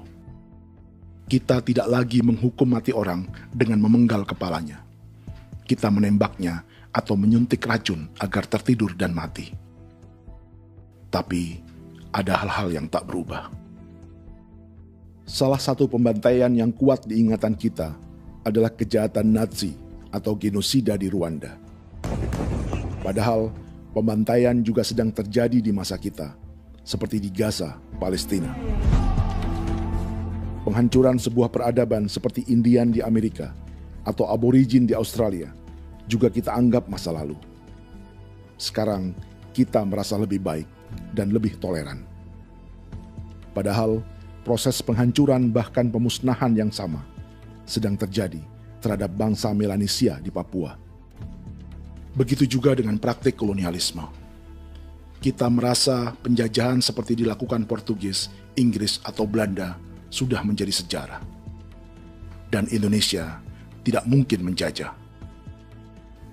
Kita tidak lagi menghukum mati orang dengan memenggal kepalanya. Kita menembaknya atau menyuntik racun agar tertidur dan mati. Tapi ada hal-hal yang tak berubah. Salah satu pembantaian yang kuat di ingatan kita adalah kejahatan Nazi atau genosida di Rwanda. Padahal pembantaian juga sedang terjadi di masa kita, seperti di Gaza, Palestina. Penghancuran sebuah peradaban seperti Indian di Amerika atau aborigin di Australia juga kita anggap masa lalu. Sekarang kita merasa lebih baik dan lebih toleran. Padahal proses penghancuran bahkan pemusnahan yang sama sedang terjadi terhadap bangsa Melanesia di Papua. Begitu juga dengan praktik kolonialisme. Kita merasa penjajahan seperti dilakukan Portugis, Inggris, atau Belanda sudah menjadi sejarah. Dan Indonesia tidak mungkin menjajah.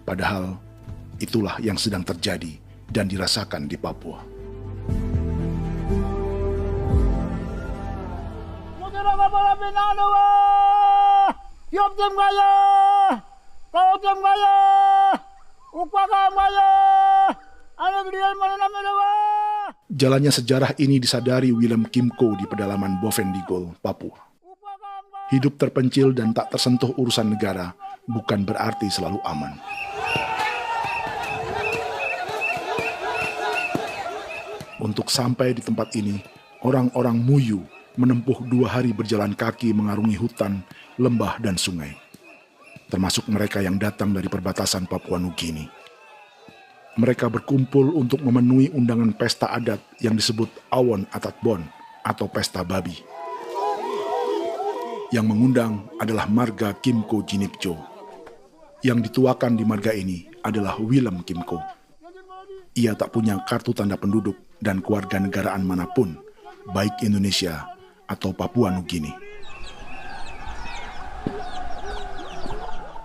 Padahal itulah yang sedang terjadi dan dirasakan di Papua. Jalannya sejarah ini disadari Willem Kimco di pedalaman Bovendigol, Papua. Hidup terpencil dan tak tersentuh urusan negara bukan berarti selalu aman. Untuk sampai di tempat ini, orang-orang Muyu menempuh 2 hari berjalan kaki mengarungi hutan, lembah, dan sungai. Termasuk mereka yang datang dari perbatasan Papua Nugini. Mereka berkumpul untuk memenuhi undangan pesta adat yang disebut Awon Atatbon atau Pesta Babi. Yang mengundang adalah marga Kimco Jinipjo. Yang dituakan di marga ini adalah Willem Kimco. Ia tak punya kartu tanda penduduk dan kewarganegaraan manapun, baik Indonesia atau Papua Nugini.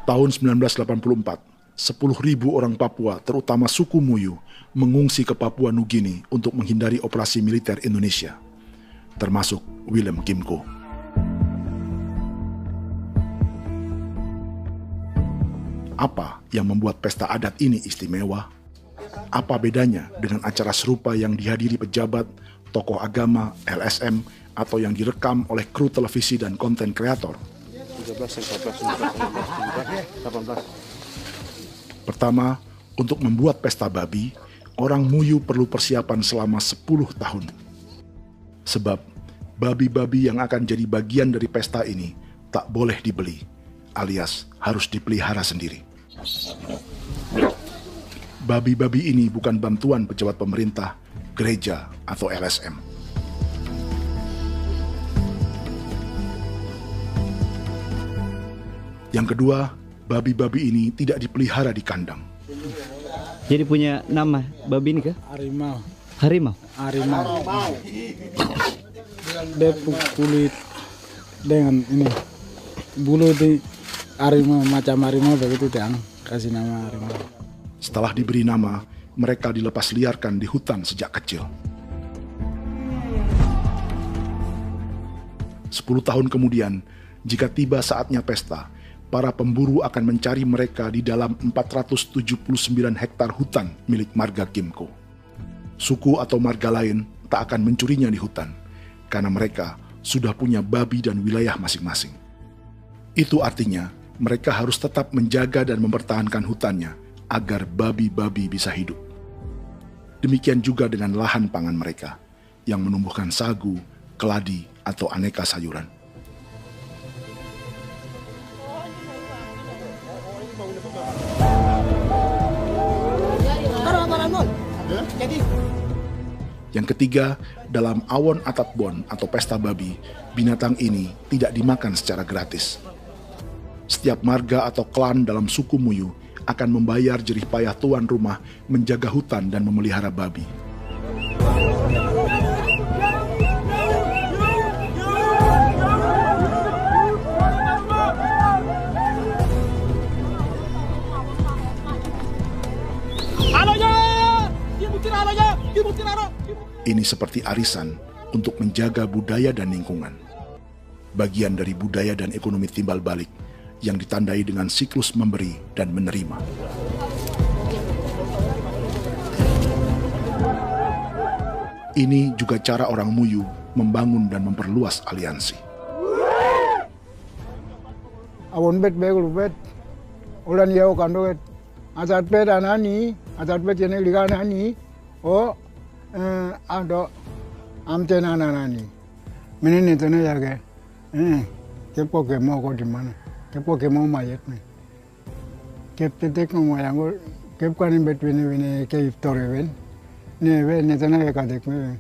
Tahun 1984, 10.000 orang Papua, terutama suku Muyu, mengungsi ke Papua Nugini untuk menghindari operasi militer Indonesia, termasuk Willem Kimco. Apa yang membuat pesta adat ini istimewa? Apa bedanya dengan acara serupa yang dihadiri pejabat, tokoh agama, LSM, atau yang direkam oleh kru televisi dan konten kreator? 18. Pertama, untuk membuat pesta babi, orang Muyu perlu persiapan selama 10 tahun. Sebab, babi-babi yang akan jadi bagian dari pesta ini tak boleh dibeli, alias harus dipelihara sendiri. Babi-babi ini bukan bantuan pejabat pemerintah, gereja, atau LSM. Yang kedua, babi-babi ini tidak dipelihara di kandang. Jadi punya nama babi ini kah? Harimau. Harimau? Harimau. Dia kulit dengan ini bulu di harimau, macam harimau begitu yang kasih nama harimau. Setelah diberi nama, mereka dilepas liarkan di hutan sejak kecil. 10 tahun kemudian, jika tiba saatnya pesta, para pemburu akan mencari mereka di dalam 479 hektar hutan milik marga Kimco. Suku atau marga lain tak akan mencurinya di hutan, karena mereka sudah punya babi dan wilayah masing-masing. Itu artinya, mereka harus tetap menjaga dan mempertahankan hutannya agar babi-babi bisa hidup. Demikian juga dengan lahan pangan mereka, yang menumbuhkan sagu, keladi, atau aneka sayuran. Yang ketiga, dalam Awon Atatbon atau pesta babi, binatang ini tidak dimakan secara gratis. Setiap marga atau klan dalam suku Muyu akan membayar jerih payah tuan rumah menjaga hutan dan memelihara babi. Ini seperti arisan untuk menjaga budaya dan lingkungan. Bagian dari budaya dan ekonomi timbal balik yang ditandai dengan siklus memberi dan menerima. Ini juga cara orang Muyu membangun dan memperluas aliansi. Awon bet begul bet, ulan yau kando bet, asat bet anani, asat bet jenek liga anani, oh ado amten anani, menini tu na jaga, kepo kemo ko di mana, kepo kemo mayat ni, kep tetek mo mayango, kep kanin bet wini ke iftore wen, ni wen ni tu na jaga dek me,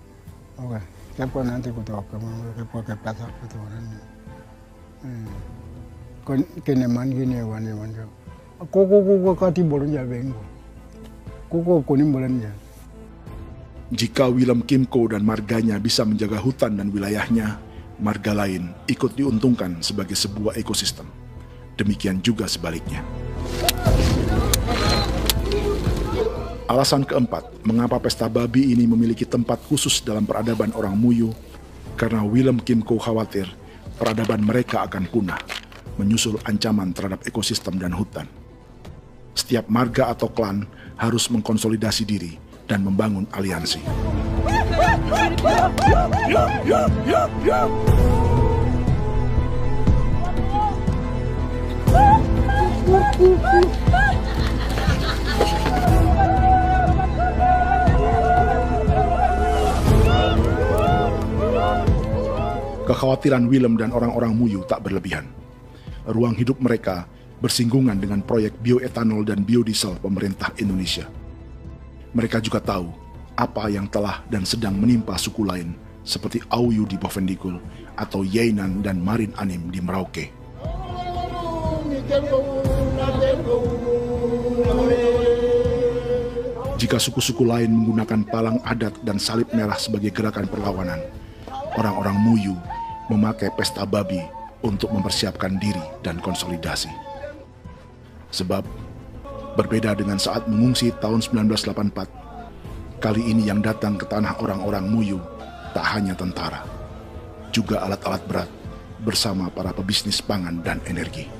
oke, kepo nanti ku tahu kemo, kepo kepasak ku tahu nanti, kon keneman gini wani wani, koko kati bolon jabengo, koko kuning bolon ja. Jika Willem Kimco dan marganya bisa menjaga hutan dan wilayahnya, marga lain ikut diuntungkan sebagai sebuah ekosistem. Demikian juga sebaliknya. Alasan keempat, mengapa pesta babi ini memiliki tempat khusus dalam peradaban orang Muyu, karena Willem Kimco khawatir peradaban mereka akan punah, menyusul ancaman terhadap ekosistem dan hutan. setiap marga atau klan harus mengkonsolidasi diri dan membangun aliansi. Kekhawatiran Willem dan orang-orang Muyu tak berlebihan. Ruang hidup mereka bersinggungan dengan proyek bioetanol dan biodiesel pemerintah Indonesia. Mereka juga tahu apa yang telah dan sedang menimpa suku lain seperti Auyu di Bovendikul atau Yainan dan Marin Anim di Merauke. Jika suku-suku lain menggunakan palang adat dan salib merah sebagai gerakan perlawanan, orang-orang Muyu memakai pesta babi untuk mempersiapkan diri dan konsolidasi. Sebab, berbeda dengan saat mengungsi tahun 1984, kali ini yang datang ke tanah orang-orang Muyu tak hanya tentara, juga alat-alat berat bersama para pebisnis pangan dan energi.